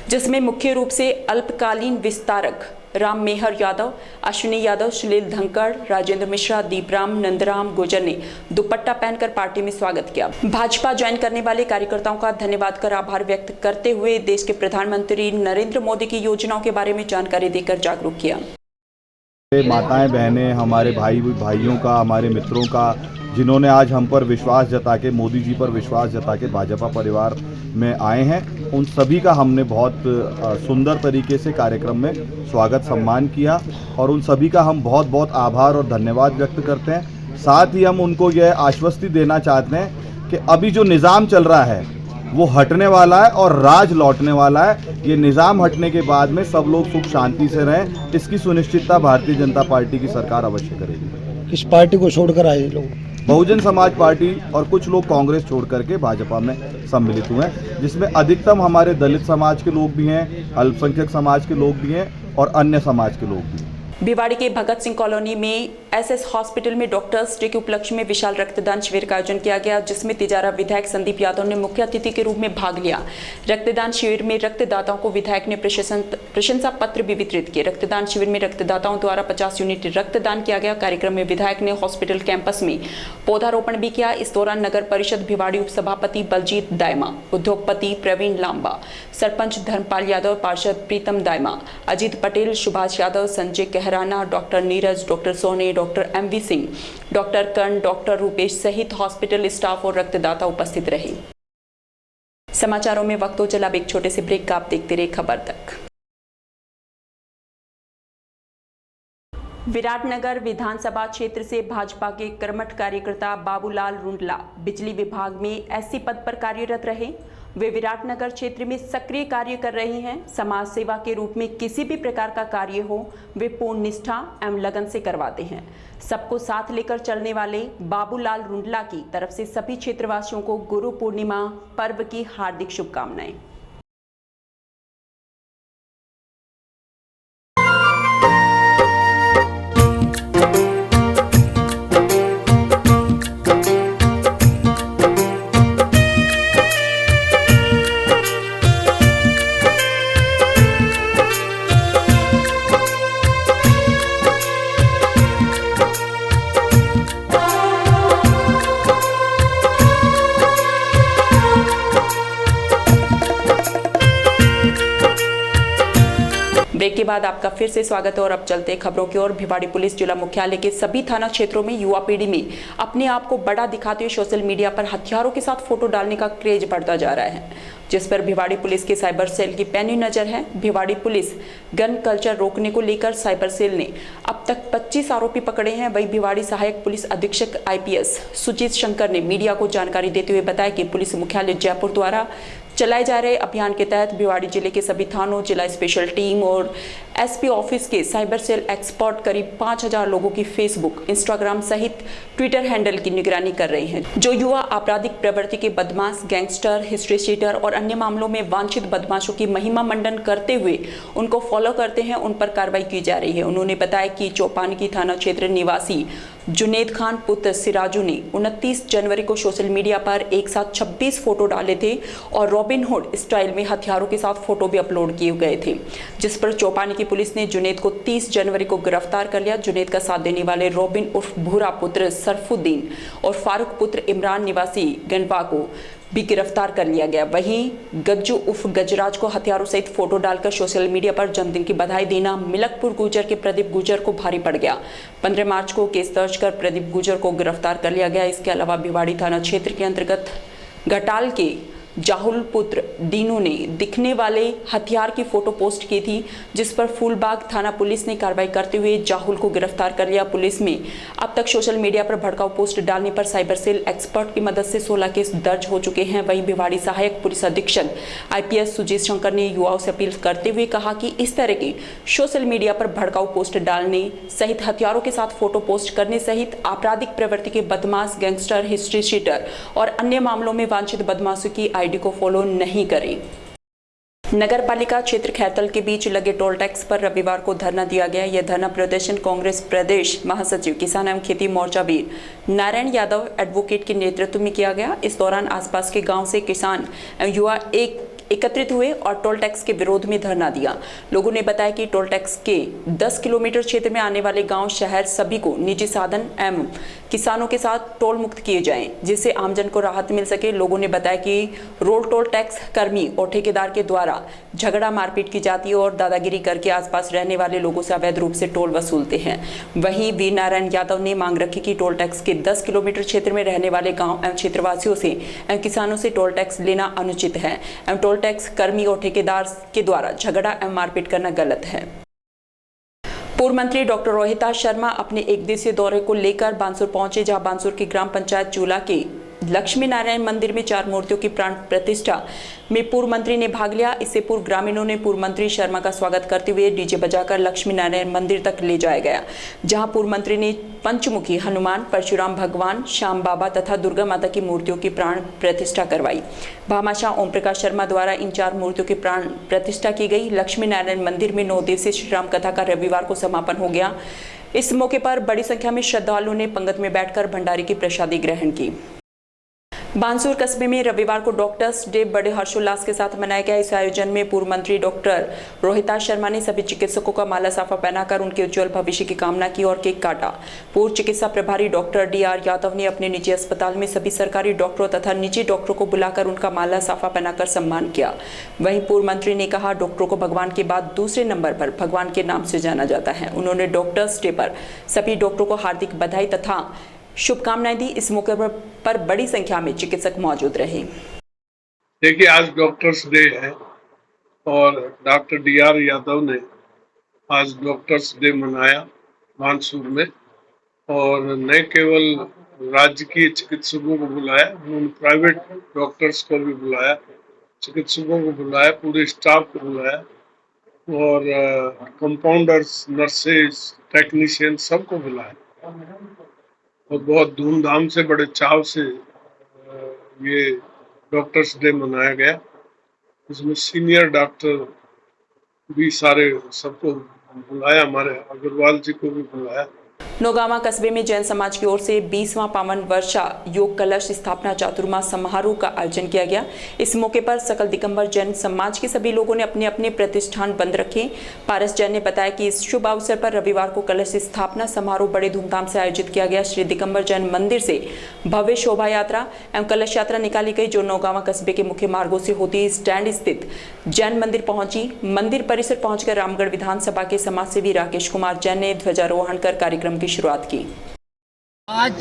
Speaker 1: जिसमें मुख्य रूप से अल्पकालीन विस्तारक राम मेहर यादव, अश्विनी यादव, सुनील धनखड़, राजेंद्र मिश्रा, दीपराम, नंदराम गुर्जर ने दुपट्टा पहनकर पार्टी में स्वागत किया। भाजपा ज्वाइन करने वाले कार्यकर्ताओं का धन्यवाद कर आभार व्यक्त करते हुए देश के प्रधानमंत्री नरेंद्र मोदी की योजनाओं के बारे में जानकारी देकर जागरूक किया।
Speaker 15: माताएं बहनें, हमारे भाइयों का, हमारे मित्रों का, जिन्होंने आज हम पर विश्वास जता के, मोदी जी पर विश्वास जता के भाजपा परिवार में आए हैं, उन सभी का हमने बहुत सुंदर तरीके से कार्यक्रम में स्वागत सम्मान किया और उन सभी का हम बहुत बहुत आभार और धन्यवाद व्यक्त करते हैं। साथ ही हम उनको यह आश्वस्ति देना चाहते हैं कि अभी जो निज़ाम चल रहा है वो हटने वाला है और राज लौटने वाला है। ये निज़ाम हटने के बाद में सब लोग सुख शांति से रहें, इसकी सुनिश्चितता भारतीय जनता पार्टी की सरकार अवश्य करेगी।
Speaker 5: किस पार्टी को छोड़कर आए लोग?
Speaker 15: बहुजन समाज पार्टी और कुछ लोग कांग्रेस छोड़ करके भाजपा में सम्मिलित हुए हैं, जिसमें अधिकतम हमारे दलित समाज के लोग भी हैं, अल्पसंख्यक समाज के लोग भी हैं और अन्य समाज के लोग भी हैं।
Speaker 1: भिवाड़ी के भगत सिंह कॉलोनी में एसएस हॉस्पिटल में डॉक्टर्स डे के उपलक्ष्य में विशाल रक्तदान शिविर का आयोजन किया गया, जिसमें तिजारा विधायक संदीप यादव ने मुख्य अतिथि के रूप में भाग लिया। रक्तदान शिविर में रक्तदाताओं को विधायक ने प्रशंसा पत्र भी वितरित किए। रक्तदान शिविर में रक्तदाताओं द्वारा 50 यूनिट रक्तदान किया गया। कार्यक्रम में विधायक ने हॉस्पिटल कैंपस में पौधारोपण भी किया। इस दौरान नगर परिषद भिवाड़ी उपसभापति बलजीत दायमा, उद्योगपति प्रवीण लांबा, सरपंच धर्मपाल यादव, पार्षद प्रीतम दायमा, अजीत पटेल, सुभाष यादव, संजय कहराना, डॉक्टर नीरज, डॉक्टर सोने, डॉक्टर एमवी सिंह, डॉक्टर कर्ण, डॉक्टर रूपेश सहित हॉस्पिटल स्टाफ और रक्तदाता उपस्थित रहे। समाचारों में वक्त हो चला एक छोटे से ब्रेक का, आप देखते रहे खबर तक। विराटनगर विधानसभा क्षेत्र से भाजपा के कर्मठ कार्यकर्ता बाबूलाल रुंडला बिजली विभाग में एससी पद पर कार्यरत रहे। वे विराटनगर क्षेत्र में सक्रिय कार्य कर रहे हैं। समाज सेवा के रूप में किसी भी प्रकार का कार्य हो वे पूर्ण निष्ठा एवं लगन से करवाते हैं। सबको साथ लेकर चलने वाले बाबूलाल रुंडला की तरफ से सभी क्षेत्रवासियों को गुरु पूर्णिमा पर्व की हार्दिक शुभकामनाएं। ब्रेक के बाद आपका फिर से स्वागत है और अब चलते हैं खबरों की ओर। भिवाड़ी पुलिस जिला मुख्यालय के सभी थाना क्षेत्रों में युवा पीढ़ी में अपने आप को बड़ा दिखाते हुए सोशल मीडिया पर हथियारों के साथ फोटो डालने का क्रेज बढ़ता जा रहा है, जिस पर भिवाड़ी पुलिस के साइबर सेल की पैनी नजर है। भिवाड़ी पुलिस गन कल्चर रोकने को लेकर साइबर सेल ने अब तक 25 आरोपी पकड़े हैं। वहीं भिवाड़ी सहायक पुलिस अधीक्षक IPS सुजीत शंकर ने मीडिया को जानकारी देते हुए बताया कि पुलिस मुख्यालय जयपुर द्वारा चलाए जा रहे अभियान के तहत भिवाड़ी जिले के सभी थानों, जिला स्पेशल टीम और SP ऑफिस के साइबर सेल एक्सपर्ट करीब 5000 लोगों की फेसबुक, इंस्टाग्राम सहित ट्विटर हैंडल की निगरानी कर रहे हैं। जो युवा आपराधिक प्रवृत्ति के बदमाश, गैंगस्टर, हिस्ट्री शीटर और अन्य मामलों में वांछित बदमाशों की महिमा मंडन करते हुए उनको फॉलो करते हैं, उन पर कार्रवाई की जा रही है। उन्होंने बताया कि चौपानी थाना क्षेत्र निवासी जुनेद खान पुत्र सिराजू ने 29 जनवरी को सोशल मीडिया पर एक साथ 26 फोटो डाले थे और रॉबिनहुड स्टाइल में हथियारों के साथ फोटो भी अपलोड किए गए थे, जिस पर चौपानी की पुलिस ने जुनेद को 30 जनवरी को गिरफ्तार कर लिया। जुनेद का साथ देने वाले रॉबिन उर्फ भूरा पुत्र सरफुद्दीन और फारूक पुत्र इमरान निवासी गंडवा को भी गिरफ्तार कर लिया गया। वहीं गज्जू उर्फ गजराज को हथियारों सहित फोटो डालकर सोशल मीडिया पर जन्मदिन की बधाई देना मिलकपुर गुजर के प्रदीप गुजर को भारी पड़ गया। 15 मार्च को केस दर्ज कर प्रदीप गुजर को गिरफ्तार कर लिया गया। इसके अलावा भिवाड़ी थाना क्षेत्र के अंतर्गत घटाल के जाहुल पुत्र दीनू ने दिखने वाले हथियार की फोटो पोस्ट की थी, जिस पर फूलबाग थाना पुलिस ने कार्रवाई करते हुए जाहुल को गिरफ्तार कर लिया। पुलिस में अब तक सोशल मीडिया पर भड़काऊ पोस्ट डालने पर साइबर सेल एक्सपर्ट की मदद से 16 केस दर्ज हो चुके हैं। वहीं भिवाड़ी सहायक पुलिस अधीक्षक IPS सुजीत शंकर ने युवाओं से अपील करते हुए कहा कि इस तरह के सोशल मीडिया पर भड़काऊ पोस्ट डालने सहित हथियारों के साथ फोटो पोस्ट करने सहित आपराधिक प्रवृत्ति के बदमाश, गैंगस्टर, हिस्ट्री शीटर और अन्य मामलों में वांछित बदमाशों की ID को फॉलो नहीं करें। नगर पालिका क्षेत्र खैरतल के बीच लगे टोल टैक्स पर रविवार को धरना दिया गया। यह धरना प्रदर्शन कांग्रेस प्रदेश महासचिव किसान एवं खेती मोर्चा वीर नारायण यादव एडवोकेट के नेतृत्व में किया गया। इस दौरान आसपास के गांव से किसान एवं युवा एकत्रित हुए और टोल टैक्स के विरोध में धरना दिया। लोगों ने बताया कि टोल टैक्स के 10 किलोमीटर क्षेत्र में आने वाले गांव, शहर सभी को निजी साधन एवं किसानों के साथ टोल मुक्त किए जाएं, जिससे आमजन को राहत मिल सके। लोगों ने बताया कि रोड टोल टैक्स कर्मी और ठेकेदार के द्वारा झगड़ा मारपीट की जाती है और दादागिरी करके आसपास रहने वाले लोगों से अवैध रूप से टोल वसूलते हैं। वहीं वीर नारायण यादव ने मांग रखी कि टोल टैक्स के 10 किलोमीटर क्षेत्र में रहने वाले गांव एवं क्षेत्रवासियों से एवं किसानों से टोल टैक्स लेना अनुचित है एवं टोल टैक्स कर्मी और ठेकेदार के द्वारा झगड़ा एवं मारपीट करना गलत है। पूर्व मंत्री डॉक्टर रोहिता शर्मा अपने एक दिवसीय दौरे को लेकर बानसूर पहुंचे, जहां बानसूर की ग्राम पंचायत चूला के लक्ष्मी नारायण मंदिर में 4 मूर्तियों की प्राण प्रतिष्ठा में पूर्व मंत्री ने भाग लिया। इससे पूर्व ग्रामीणों ने पूर्व मंत्री शर्मा का स्वागत करते हुए डीजे बजाकर लक्ष्मी नारायण मंदिर तक ले जाया गया, जहां पूर्व मंत्री ने पंचमुखी हनुमान, परशुराम भगवान, श्याम बाबा तथा दुर्गा माता की मूर्तियों की प्राण प्रतिष्ठा करवाई। भामाशाह ओम प्रकाश शर्मा द्वारा इन 4 मूर्तियों की प्राण प्रतिष्ठा की गई। लक्ष्मी नारायण मंदिर में 9 दिवसीय श्री राम कथा का रविवार को समापन हो गया। इस मौके पर बड़ी संख्या में श्रद्धालुओं ने पंगत में बैठकर भंडारे की प्रसादी ग्रहण की। बानसूर कस्बे में रविवार को डॉक्टर्स डे बड़े हर्षोल्लास के साथ मनाया गया। इस आयोजन में पूर्व मंत्री डॉक्टर रोहिता शर्मा ने सभी चिकित्सकों का माला साफा पहनाकर उनके उज्जवल भविष्य की कामना की और केक काटा। पूर्व चिकित्सा प्रभारी डॉक्टर DR यादव ने अपने निजी अस्पताल में सभी सरकारी डॉक्टरों तथा निजी डॉक्टरों को बुलाकर उनका माला साफा पहनाकर सम्मान किया। वहीं पूर्व मंत्री ने कहा, डॉक्टरों को भगवान के बाद दूसरे नंबर पर भगवान के नाम से जाना जाता है। उन्होंने डॉक्टर्स डे पर सभी डॉक्टरों को हार्दिक बधाई तथा शुभकामनाएं दी। इस मौके पर बड़ी संख्या में चिकित्सक मौजूद रहे।
Speaker 16: देखिए, आज डॉक्टर्स डे है और डॉक्टर DR यादव ने आज डॉक्टर्स डे मनाया बानसूर में, और न केवल राजकीय चिकित्सकों को बुलाया, उन्होंने प्राइवेट डॉक्टर्स को भी बुलाया, चिकित्सकों को बुलाया, पूरे स्टाफ को बुलाया और कंपाउंडर्स, नर्सेज, टेक्नीशियन सबको बुलाया और बहुत धूमधाम से, बड़े चाव से ये डॉक्टर्स डे मनाया गया। इसमें सीनियर डॉक्टर भी सारे सबको बुलाया, हमारे अग्रवाल जी को भी बुलाया।
Speaker 1: नौगावा कस्बे में जैन समाज की ओर से 20वां पावन वर्षा योग कलश स्थापना चातुर्मास समारोह का आयोजन किया गया। इस मौके पर सकल दिगंबर जैन समाज के सभी लोगों ने अपने अपने प्रतिष्ठान बंद रखे। पारस जैन ने बताया कि इस शुभ अवसर पर रविवार को कलश स्थापना समारोह बड़े धूमधाम से आयोजित किया गया। श्री दिगंबर जैन मंदिर से भव्य शोभा यात्रा एवं कलश यात्रा निकाली गई, जो नौगावा कस्बे के मुख्य मार्गों से होती स्टैंड स्थित जैन मंदिर पहुंची। मंदिर परिसर पहुंचकर रामगढ़ विधानसभा के समाज सेवी राकेश कुमार जैन ने ध्वजारोहण कर कार्यक्रम की शुरुआत की।
Speaker 17: आज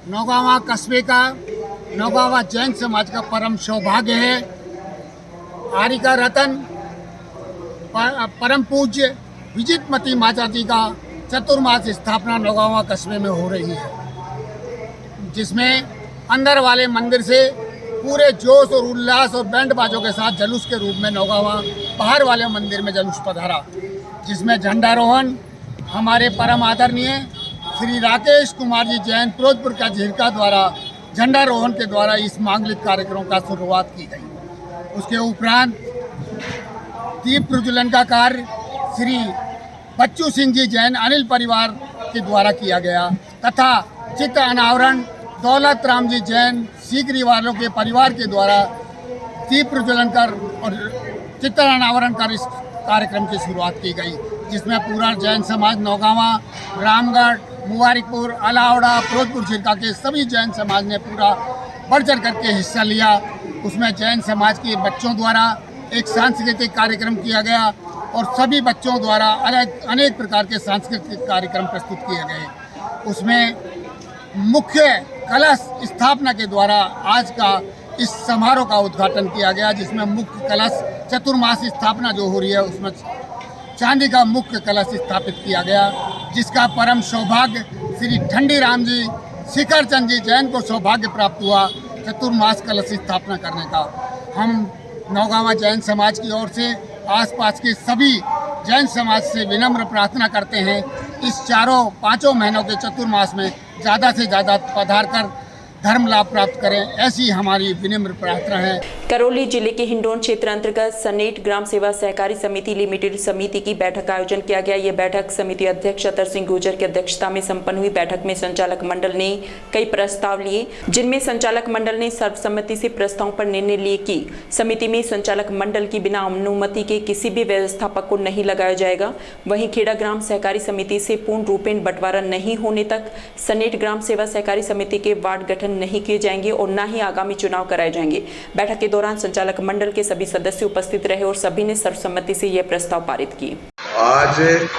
Speaker 17: नौगावा कस्बे का, नौगावा जैन समाज का परम सौभाग्य है। आरिका रतन परम पूज्य विजितमती माता जी का चतुर्मास स्थापना नौगावा कस्बे में हो रही है, जिसमें अंदर वाले मंदिर से पूरे जोश और उल्लास और बैंड बाजों के साथ जुलूस के रूप में नौगावा बाहर वाले मंदिर में जुलूस पधारा, जिसमें झंडारोहण हमारे परम आदरणीय श्री राकेश कुमार जी जैन फिरोजपुर का झिरका द्वारा झंडारोहण के द्वारा इस मांगलिक कार्यक्रम का शुरुआत की गई। उसके उपरांत दीप प्रज्वलन का कार्य श्री बच्चू सिंह जी जैन अनिल परिवार के द्वारा किया गया तथा चित्र अनावरण दौलत राम जी जैन सीकरी वालों के परिवार के द्वारा दीप प्रज्वलन कर और चित्र अनावरण कर इस कार्यक्रम की शुरुआत की गई, जिसमें पूरा जैन समाज नौगावा, रामगढ़, मुबारकपुर, अलावड़ा, फिरोजपुर झिरका के सभी जैन समाज ने पूरा बढ़ चढ़ करके हिस्सा लिया। उसमें जैन समाज के बच्चों द्वारा एक सांस्कृतिक कार्यक्रम किया गया और सभी बच्चों द्वारा अनेक प्रकार के सांस्कृतिक कार्यक्रम प्रस्तुत किए गए। उसमें मुख्य कलश स्थापना के द्वारा आज का इस समारोह का उद्घाटन किया गया, जिसमें मुख्य कलश चतुर्मास स्थापना जो हो रही है उसमें चांदी का मुख्य कलश स्थापित किया गया, जिसका परम सौभाग्य श्री ठंडी राम जी शिखर चंद जी जैन को सौभाग्य प्राप्त हुआ चतुर्मास कलश स्थापना करने का। हम नौगावा जैन समाज की ओर से आसपास के सभी जैन समाज से विनम्र प्रार्थना करते हैं, इस 4-5 महीनों के चतुर्मास में ज़्यादा से ज़्यादा पधार कर धर्म लाभ प्राप्त करें, ऐसी हमारी विनम्र प्रार्थना है।
Speaker 1: करौली जिले के हिंडौन क्षेत्र अंतर्गत सनेट ग्राम सेवा सहकारी समिति लिमिटेड समिति की बैठक का आयोजन किया गया। यह बैठक समिति अध्यक्ष अतर सिंह गुर्जर की अध्यक्षता में संपन्न हुई। बैठक में संचालक मंडल ने कई प्रस्ताव लिए, जिनमें संचालक मंडल ने सर्वसम्मति से प्रस्तावों पर निर्णय लिए कि समिति में संचालक मंडल की बिना अनुमति के किसी भी व्यवस्थापक को नहीं लगाया जाएगा। वहीं खेड़ा ग्राम सहकारी समिति से पूर्ण रूपेण बंटवारा नहीं होने तक सनेट ग्राम सेवा सहकारी समिति के वार्ड गठन नहीं किए जाएंगे और न ही आगामी चुनाव कराए जाएंगे। बैठक के दौरान संचालक मंडल के सभी सदस्य उपस्थित रहे और सभी ने सर्वसम्मति से यह प्रस्ताव पारित किए।
Speaker 18: आज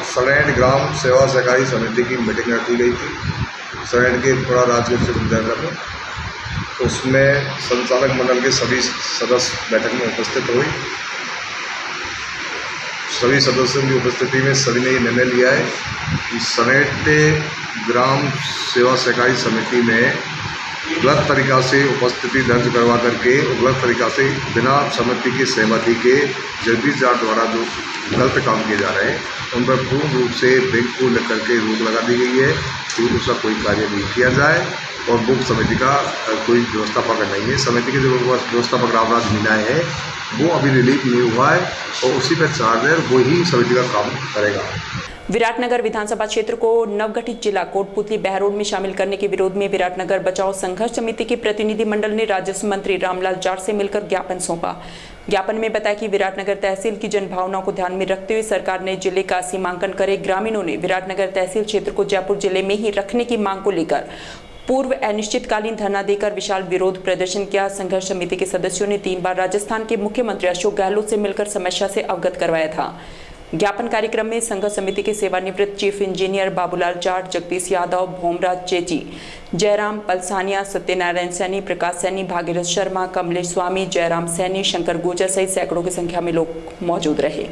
Speaker 18: सनेट ग्राम सेवा सहकारी समिति की मीटिंग रखी गई थी सनेट के पूरा राजकीय विद्यालय में। उसमें संचालक मंडल के सभी सदस्य बैठक में उपस्थित हुए। सभी सदस्यों की उपस्थिति में सभी ने ये निर्णय लिया है कि सनेट ग्राम सेवा सहकारी समिति में गलत तरीक़ा से उपस्थिति दर्ज करवा करके गलत तरीक़ा से बिना समिति की सहमति के जगदीश जाट द्वारा जो गलत काम किए जा रहे हैं उन पर पूर्ण रूप से बैंक को लेकर के रोक लगा दी गई है कि उसका कोई कार्य नहीं किया जाए और बुक समिति का कोई व्यवस्थापक नहीं है। समिति के जो व्यवस्थापक रामराज मीना है वो अभी रिलीफ नहीं हुआ है और उसी पर चार्ज है, वो ही समिति का काम करेगा।
Speaker 1: विराटनगर विधानसभा क्षेत्र को नवगठित जिला कोटपुतली बहरोड में शामिल करने के विरोध में विराटनगर बचाओ संघर्ष समिति के प्रतिनिधि मंडल ने राजस्व मंत्री रामलाल जाट से मिलकर ज्ञापन सौंपा। ज्ञापन में बताया कि विराटनगर तहसील की जनभावनाओं को ध्यान में रखते हुए सरकार ने जिले का सीमांकन करे। ग्रामीणों ने विराटनगर तहसील क्षेत्र को जयपुर जिले में ही रखने की मांग को लेकर पूर्व अनिश्चितकालीन धरना देकर विशाल विरोध प्रदर्शन किया। संघर्ष समिति के सदस्यों ने 3 बार राजस्थान के मुख्यमंत्री अशोक गहलोत से मिलकर समस्या से अवगत करवाया था। ज्ञापन कार्यक्रम में संघर्ष समिति के सेवानिवृत्त चीफ इंजीनियर बाबूलाल जाट, जगदीश यादव, भोमराज चेची, जयराम पलसानिया, सत्यनारायण सैनी, प्रकाश सैनी, भागीरथ शर्मा, कमलेश स्वामी, जयराम सैनी, शंकर गुर्जर सहित सैकड़ों की संख्या में लोग मौजूद रहे।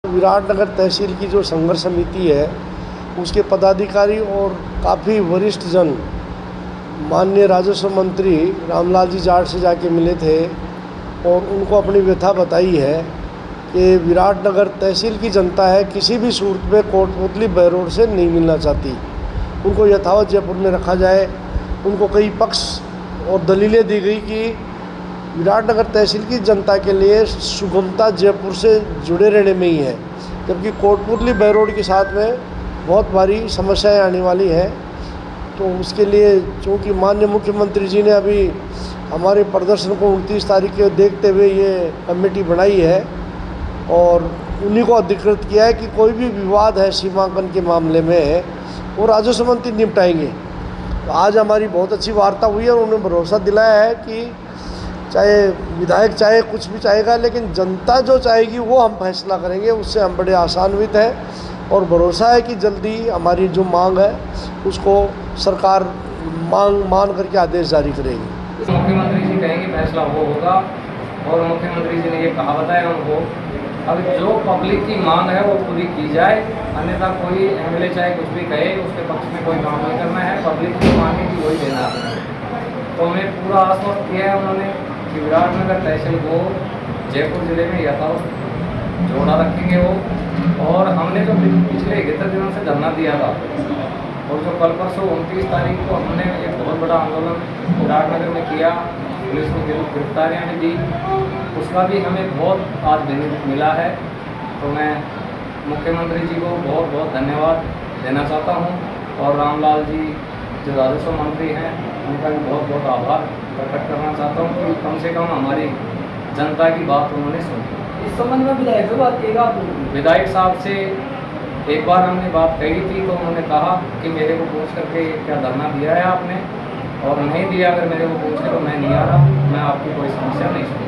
Speaker 5: विराटनगर तहसील की जो संघर्ष समिति है उसके पदाधिकारी और काफ़ी वरिष्ठ जन माननीय राजस्व मंत्री रामलाल जी जाट से जाके मिले थे और उनको अपनी व्यथा बताई है कि विराटनगर तहसील की जनता है किसी भी सूरत में कोटपुतली बहरोड से नहीं मिलना चाहती। उनको यथावत जयपुर में रखा जाए। उनको कई पक्ष और दलीलें दी गई कि विराटनगर तहसील की जनता के लिए सुगमता जयपुर से जुड़े रहने में ही है, जबकि कोटपुतली बहरोड के साथ में बहुत भारी समस्याएं आने वाली हैं। तो उसके लिए चूँकि माननीय मुख्यमंत्री जी ने अभी हमारे प्रदर्शन को 29 तारीख को देखते हुए ये कमेटी बनाई है और उन्हीं को अधिकृत किया है कि कोई भी विवाद है सीमांकन के मामले में वो राजस्व मंत्री निपटाएंगे। तो आज हमारी बहुत अच्छी वार्ता हुई है और उन्होंने भरोसा दिलाया है कि चाहे विधायक चाहे कुछ भी चाहेगा, लेकिन जनता जो चाहेगी वो हम फैसला करेंगे। उससे हम बड़े आशान्वित हैं और भरोसा है कि जल्दी हमारी जो मांग है उसको सरकार मान करके आदेश जारी करेगी।
Speaker 19: मुख्यमंत्री जी कहेंगे फैसला वो होगा और मुख्यमंत्री जी ने ये कहा बताया उनको अब जो पब्लिक की मांग है वो पूरी की जाए, अन्यथा कोई एमएलए चाहे कुछ भी कहे उसके पक्ष में कोई काम नहीं करना है। पब्लिक की मांगे की वही देना है। तो हमें पूरा आश्वस्त किया है उन्होंने कि विराटनगर तहसील को जयपुर जिले में यथावत जोड़ा रखेंगे वो। और हमने जो पिछले 71 दिनों से धरना दिया था और जो कल परसों 29 तारीख को हमने एक बहुत बड़ा आंदोलन विराटनगर में किया, पुलिस को गिरफ्तारियाँ भी दी, उसका भी हमें बहुत आज बेनिफिट मिला है। तो मैं मुख्यमंत्री जी को बहुत बहुत धन्यवाद देना चाहता हूँ और रामलाल जी जो राजस्व मंत्री हैं उनका भी बहुत बहुत आभार प्रकट करना चाहता हूँ कि कम से कम हमारी जनता की बात उन्होंने सुनी। इस संबंध में विधायक से बात किएगा? विधायक साहब से एक बार हमने बात कही थी तो उन्होंने कहा कि मेरे को पूछ करके क्या धरना दिया है आपने, और नहीं दिया अगर मेरे को पूछ के तो मैं नहीं आ रहा, मैं आपकी कोई समस्या नहीं सुनूंगा।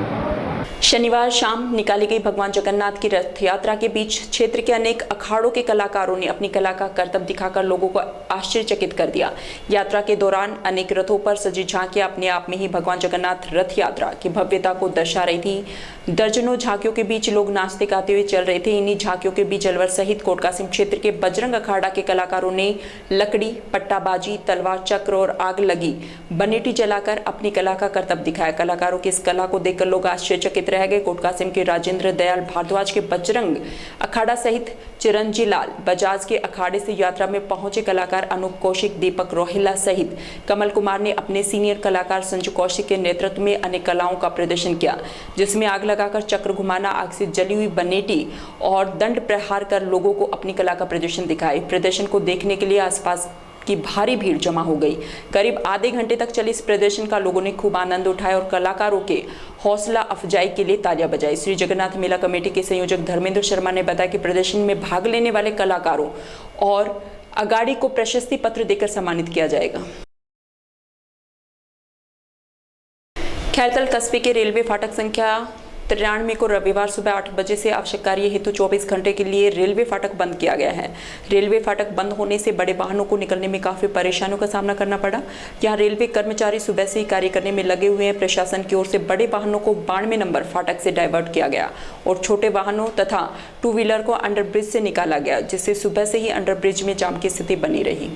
Speaker 1: शनिवार शाम निकाली गई भगवान जगन्नाथ की रथ यात्रा के बीच क्षेत्र के अनेक अखाड़ों के कलाकारों ने अपनी कला का करतब दिखाकर लोगों को आश्चर्यचकित कर दिया। यात्रा के दौरान अनेक रथों पर सजी झांकियां अपने आप में ही भगवान जगन्नाथ रथ यात्रा की भव्यता को दर्शा रही थी। दर्जनों झांकियों के बीच लोग नाचते गाते हुए चल रहे थे। इन्हीं झांकियों के बीच अलवर सहित कोटकासिम क्षेत्र के बजरंग अखाड़ा के कलाकारों ने लकड़ी, पट्टाबाजी, तलवार, चक्र और आग लगी बनेटी जलाकर अपनी कला का करतब दिखाया। कलाकारों की इस कला को देखकर लोग आश्चर्यचकित जीवित रह गए। कोटकासिम के राजेंद्र दयाल भारद्वाज के बजरंग अखाड़ा सहित चिरंजी लाल बजाज के अखाड़े से यात्रा में पहुंचे कलाकार अनूप कौशिक, दीपक रोहिला सहित कमल कुमार ने अपने सीनियर कलाकार संजू कौशिक के नेतृत्व में अनेक कलाओं का प्रदर्शन किया, जिसमें आग लगाकर चक्र घुमाना, आग से जली हुई बनेटी और दंड प्रहार कर लोगों को अपनी कला का प्रदर्शन दिखाए। प्रदर्शन को देखने के लिए आसपास की भारी भीड़ जमा हो गई। करीब आधे घंटे तक चले इस प्रदर्शन का लोगों ने खूब आनंद उठाया और कलाकारों के हौसला अफजाई के लिए तालियां बजाई। श्री जगन्नाथ मेला कमेटी के संयोजक धर्मेंद्र शर्मा ने बताया कि प्रदर्शन में भाग लेने वाले कलाकारों और अगाड़ी को प्रशस्ति पत्र देकर सम्मानित किया जाएगा। खैरतल कस्बे के रेलवे फाटक संख्या 93 को रविवार सुबह 8 बजे से आवश्यक कार्य हेतु 24 घंटे के लिए रेलवे फाटक बंद किया गया है। रेलवे फाटक बंद होने से बड़े वाहनों को निकलने में काफी परेशानियों का सामना करना पड़ा। यहाँ रेलवे कर्मचारी सुबह से ही कार्य करने में लगे हुए हैं। प्रशासन की ओर से बड़े वाहनों को 92 नंबर फाटक से डाइवर्ट किया गया और छोटे वाहनों तथा 2 व्हीलर को अंडरब्रिज से निकाला गया, जिससे सुबह से ही अंडरब्रिज में जाम की स्थिति बनी रही।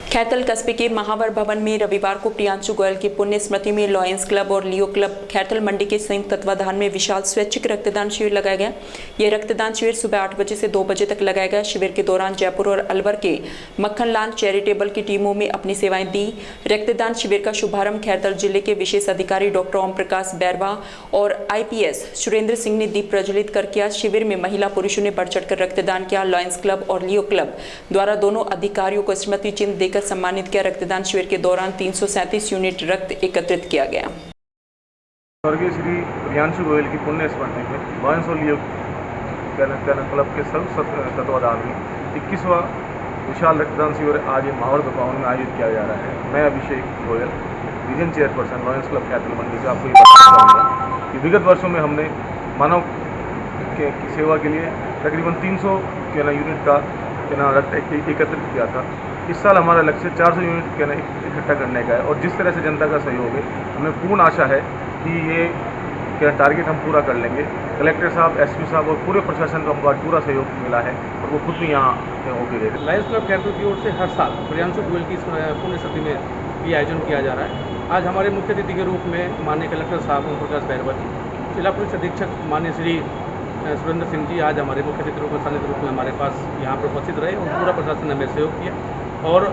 Speaker 1: खैरतल कस्बे के महावर भवन में रविवार को प्रियांशु गोयल की पुण्य स्मृति में लॉयंस क्लब और लियो क्लब खैरतल मंडी के संयुक्त तत्वाधान में विशाल स्वैच्छिक रक्तदान शिविर लगाया गया। यह रक्तदान शिविर सुबह 8 बजे से 2 बजे तक लगाया गया। शिविर के दौरान जयपुर और अलवर के मक्खनलाल चैरिटेबल की टीमों में अपनी सेवाएं दी। रक्तदान शिविर का शुभारंभ खैरतल जिले के विशेष अधिकारी डॉक्टर ओम प्रकाश बैरवा और IPS सुरेंद्र सिंह ने दीप प्रज्वलित कर किया। शिविर में महिला पुरुषों ने बढ़ चढ़कर रक्तदान किया। लॉयंस क्लब और लियो क्लब द्वारा दोनों अधिकारियों को स्मृति चिन्ह देकर सम्मानित किया। रक्तदान शिविर के दौरान 337 यूनिट रक्त एकत्रित किया गया।
Speaker 20: स्वर्गीय श्री प्रियांशु गोयल की पुण्य स्मृति में लॉयंस और लियो क्लब के तत्वाधान में 21वां विशाल रक्तदान शिविर आज माहौर भवन में आयोजित किया जा रहा है। मैं Abhishek Goyal, region chairperson lions club Khairthal Mandi से आपको ये बताना चाहूँगा कि विगत वर्षों में हमने मानव की सेवा के लिए तकरीबन 300 यूनिट का रक्त एकत्रित किया था। इस साल हमारा लक्ष्य 400 यूनिट इकट्ठा करने का है और जिस तरह से जनता का सहयोग है, हमें पूर्ण आशा है कि ये टारगेट हम पूरा कर लेंगे। कलेक्टर साहब, SP साहब और पूरे प्रशासन को हमको आज पूरा सहयोग मिला है और वो खुद भी यहाँ होकर गए।
Speaker 21: लायंस क्लब खैरतल की ओर से हर साल प्रियांशु गोयल की पुण्य स्मृति में ये आयोजन किया जा रहा है। आज हमारे मुख्य अतिथि के रूप में माननीय कलेक्टर साहब ओम प्रकाश बैरवा जी, जिला पुलिस अधीक्षक माननीय श्री सुरेंद्र सिंह जी आज हमारे मुख्य अतिथि रूप में हमारे पास यहाँ पर उपस्थित रहे और पूरा प्रशासन ने हमें सहयोग किया और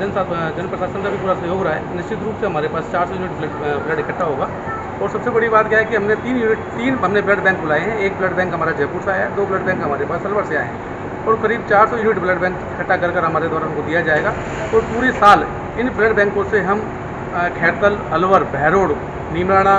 Speaker 21: जन प्रशासन का भी पूरा सहयोग रहा है। निश्चित रूप से हमारे पास 400 यूनिट ब्लड इकट्ठा होगा और सबसे बड़ी बात क्या है कि हमने 3 हमने ब्लड बैंक बुलाए हैं। एक ब्लड बैंक हमारा जयपुर से आया है, 2 ब्लड बैंक हमारे पास अलवर से आए हैं और करीब 400 यूनिट ब्लड बैंक इकट्ठा कर हमारे द्वारा उनको दिया जाएगा और पूरे साल इन ब्लड बैंकों से हम खैरतल, अलवर, बहरोड, नीमराना,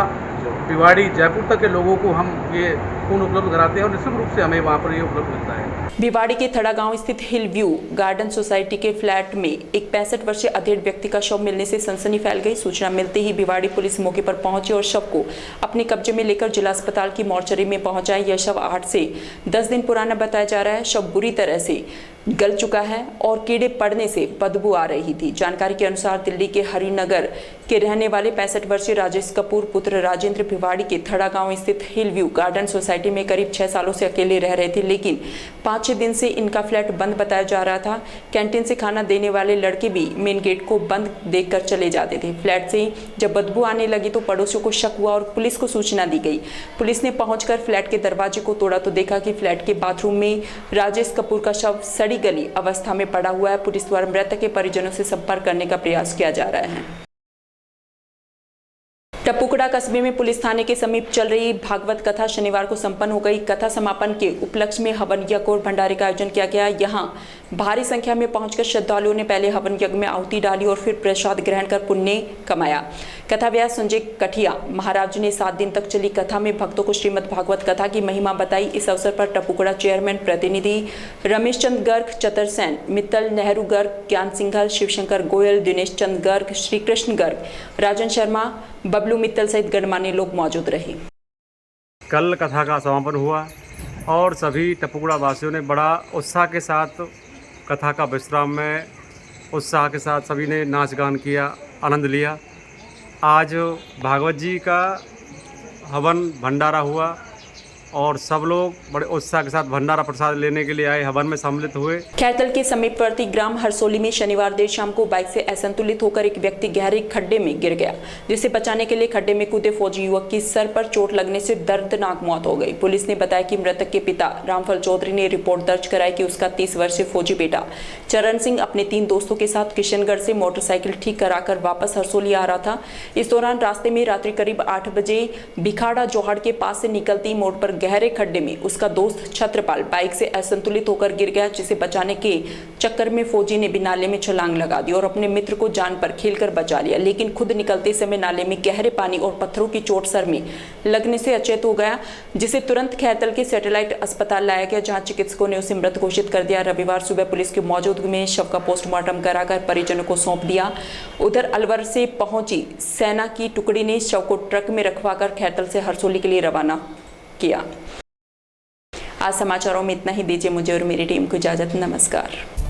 Speaker 21: भिवाड़ी, जयपुर तक के लोगों को हम ये खून उपलब्ध कराते हैं और निश्चित रूप से हमें वहाँ पर ये उपलब्ध मिलता है।
Speaker 1: भिवाड़ी के थड़ा गांव स्थित हिल व्यू गार्डन सोसाइटी के फ्लैट में एक 65 वर्षीय अधेड़ व्यक्ति का शव मिलने से सनसनी फैल गई। सूचना मिलते ही भिवाड़ी पुलिस मौके पर पहुंची और शव को अपने कब्जे में लेकर जिला अस्पताल की मॉर्चरी में पहुंचाई। यह शव 8 से 10 दिन पुराना बताया जा रहा है। शव बुरी तरह से गल चुका है और कीड़े पड़ने से बदबू आ रही थी। जानकारी के अनुसार दिल्ली के हरिनगर के रहने वाले 65 वर्षीय राजेश कपूर पुत्र राजेंद्र भिवाड़ी के थड़ा गांव स्थित हिल व्यू गार्डन सोसाइटी में करीब 6 सालों से अकेले रह रहे थे, लेकिन 5-6 दिन से इनका फ्लैट बंद बताया जा रहा था। कैंटीन से खाना देने वाले लड़के भी मेन गेट को बंद देखकर चले जाते थे। फ्लैट से जब बदबू आने लगी तो पड़ोसियों को शक हुआ और पुलिस को सूचना दी गई। पुलिस ने पहुंचकर फ्लैट के दरवाजे को तोड़ा तो देखा कि फ्लैट के बाथरूम में राजेश कपूर का शव सड़ी गली अवस्था में पड़ा हुआ है। पुलिस द्वारा मृतक के परिजनों से संपर्क करने का प्रयास किया जा रहा है। टपुकड़ा कस्बे में पुलिस थाने के समीप चल रही भागवत कथा शनिवार को संपन्न हो गई। कथा समापन के उपलक्ष्य में हवन यज्ञ और भंडारे का आयोजन किया गया। यहां भारी संख्या में पहुंचकर श्रद्धालुओं ने पहले हवन यज्ञ में आहुति डाली और फिर प्रसाद ग्रहण कर पुण्य कमाया। कथा व्यास संजय कठिया महाराज ने 7 दिन तक चली कथा में भक्तों को श्रीमद् भागवत कथा की महिमा बताई। इस अवसर पर टपुकड़ा चेयरमैन प्रतिनिधि रमेश चंद गर्ग, चतर सेन, मित्तल, नेहरू गर्ग, ज्ञान सिंघल, शिवशंकर गोयल, दिनेश चंद गर्ग, श्री कृष्ण गर्ग, राजन शर्मा, बबलू मित्तल सहित गणमान्य लोग मौजूद रहे।
Speaker 22: कल कथा का समापन हुआ और सभी टपुकड़ा वासियों ने बड़ा उत्साह के साथ कथा का विश्राम में उत्साह के साथ सभी ने नाच गान किया, आनंद लिया। आज भागवत जी का हवन भंडारा हुआ और सब लोग बड़े उत्साह के साथ भंडारा प्रसाद लेने के लिए आए, हवन में सम्मिलित हुए।
Speaker 1: खैरतल के समीपवर्ती ग्राम हरसोली में शनिवार देर शाम को बाइक से असंतुलित होकर एक व्यक्ति गहरे खड्डे में गिर गया, जिसे बचाने के लिए खड्डे में कूदे फौजी युवक की सर पर चोट लगने से दर्दनाक मौत हो गई। पुलिस ने बताया कि मृतक के पिता रामफल चौधरी ने रिपोर्ट दर्ज कराई कि उसका 30 वर्षीय फौजी बेटा चरण सिंह अपने 3 दोस्तों के साथ किशनगढ़ से मोटरसाइकिल ठीक कराकर वापस हरसोली आ रहा था। इस दौरान रास्ते में रात्रि करीब 8 बजे भिखाड़ा जोहड़ के पास से निकलती मोड़ पर गहरे खड्डे में उसका दोस्त छत्रपाल बाइक से असंतुलित होकर गिर गया, जिसे बचाने के चक्कर में फौजी ने भी नाले में छलांग लगा दी और अपने मित्र को जान पर खेलकर बचा लिया, लेकिन खुद निकलते समय नाले में गहरे पानी और पत्थरों की चोट सर में लगने से अचेत हो गया, जिसे तुरंत खैरतल के सैटेलाइट अस्पताल लाया गया, जहां चिकित्सकों ने उसे मृत घोषित कर दिया। रविवार सुबह पुलिस की मौजूदगी में शव का पोस्टमार्टम कराकर परिजनों को सौंप दिया। उधर अलवर से पहुंची सेना की टुकड़ी ने शव को ट्रक में रखवाकर खैरतल से हरसोली के लिए रवाना किया। आज समाचारों में इतना ही। दीजिए मुझे और मेरी टीम को इजाजत। नमस्कार।